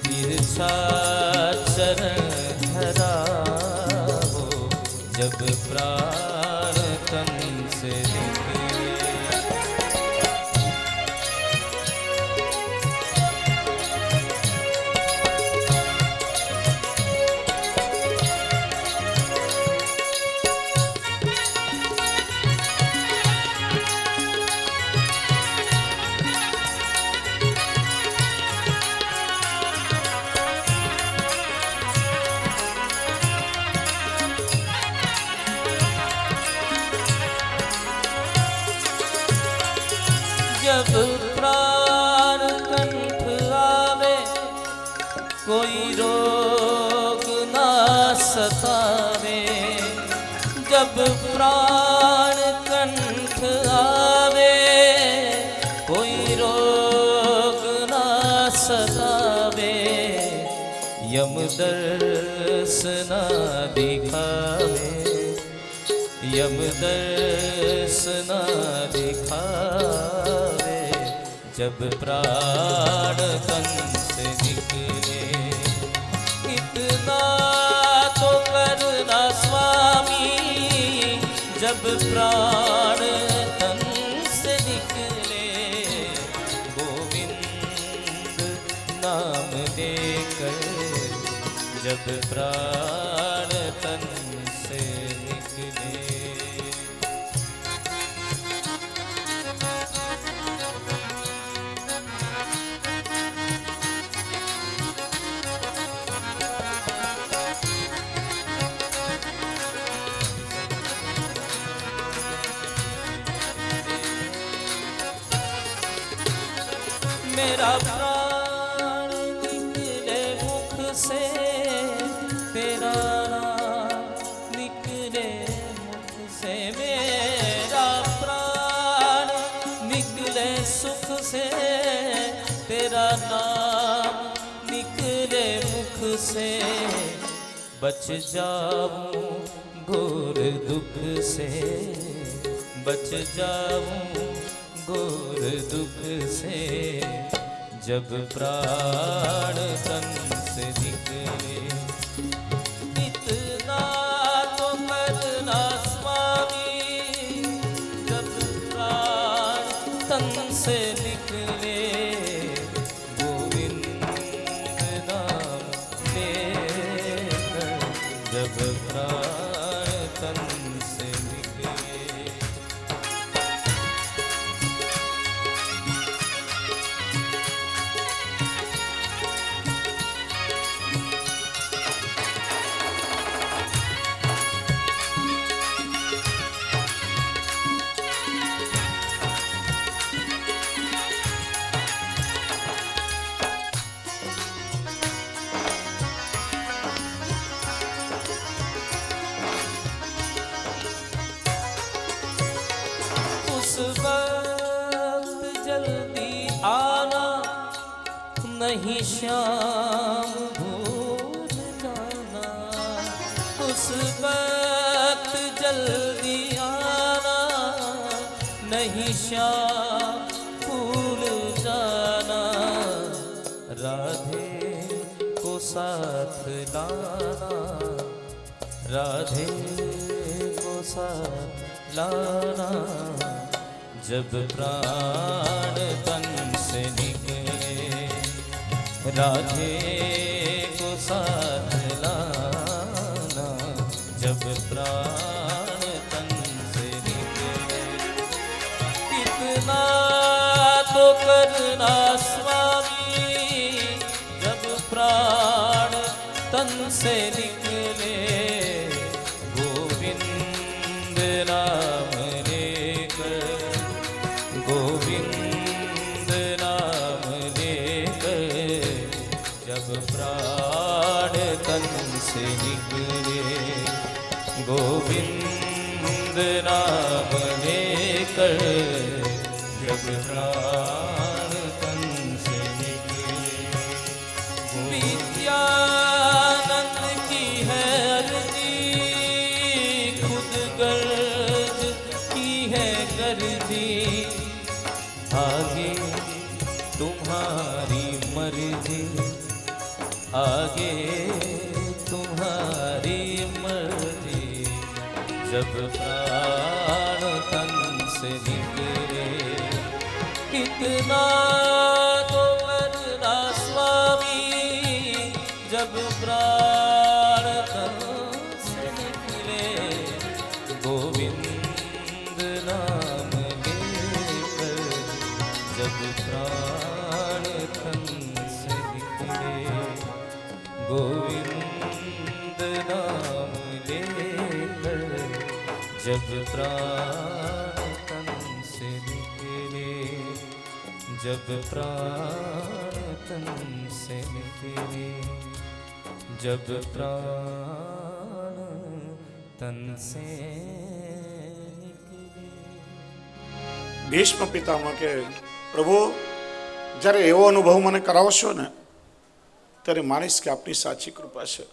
तिरछा चरण धरा हो। जब प्राण तन से निकले, जब प्राण कंठ आवे कोई रोग ना सतावे, जब प्राण कंठ आवे कोई रोग ना सतावे, यम दर्श ना दिखावे, यम दर्श ना दिखावे, जब प्राण तन से निकले। इतना तो करना स्वामी, जब प्राण तन से निकले, गोविंद नाम लेकर, जब प्राण तन से निकले। मेरा प्राण निकले मुख से, तेरा नाम निकले मुख से, मेरा प्राण निकले सुख से, तेरा नाम निकले मुख से, बच जाऊं घोर दुख से, बच जाऊं घोर दुख से, जब प्राण तन से निकले। इतना तो करना स्वामी, जब प्राण तन से निकले, गोविंद नाम लेकर, जब प्राण तन से निकले। उस वक्त जल्दी आना, नहीं श्याम भूल जाना, उस वक्त जल्दी आना, नहीं श्याम भूल जाना, राधे को साथ लाना, राधे को साथ लाना, जब प्राण तन से निकले, राधे को साथ लाना, जब प्राण तन से निकले। इतना तो करना स्वामी, जब प्राण तन से निकले, गोविंद नाम लेकर, गोविंद नाम लेकर, जब प्राण तन से निकले, गोविंद नाम लेकर, जब प्राण तन से निकले। विद्यानंद की है अर्जी, खुद गर्ज की है गर्जी, आगे तुम्हारी मर्जी, आगे तुम्हारी मर्जी, जब प्राण तन से निकले। कितना तो करना स्वामी, जब प्राण तन से निकले, गोविंद नाम लेकर, जब प्राण तन से निकले, गोविंद नाम लेकर, जब प्राण तन से निकले, जब प्राण तन से निकले, जब प्राण तन से निकले। ભીષ્મ પિતામહ કે પ્રભુ જ્યારે એવો અનુભવ મને કરાવશો ને ત્યારે માનીશ કે આપની સાચી કૃપા છે.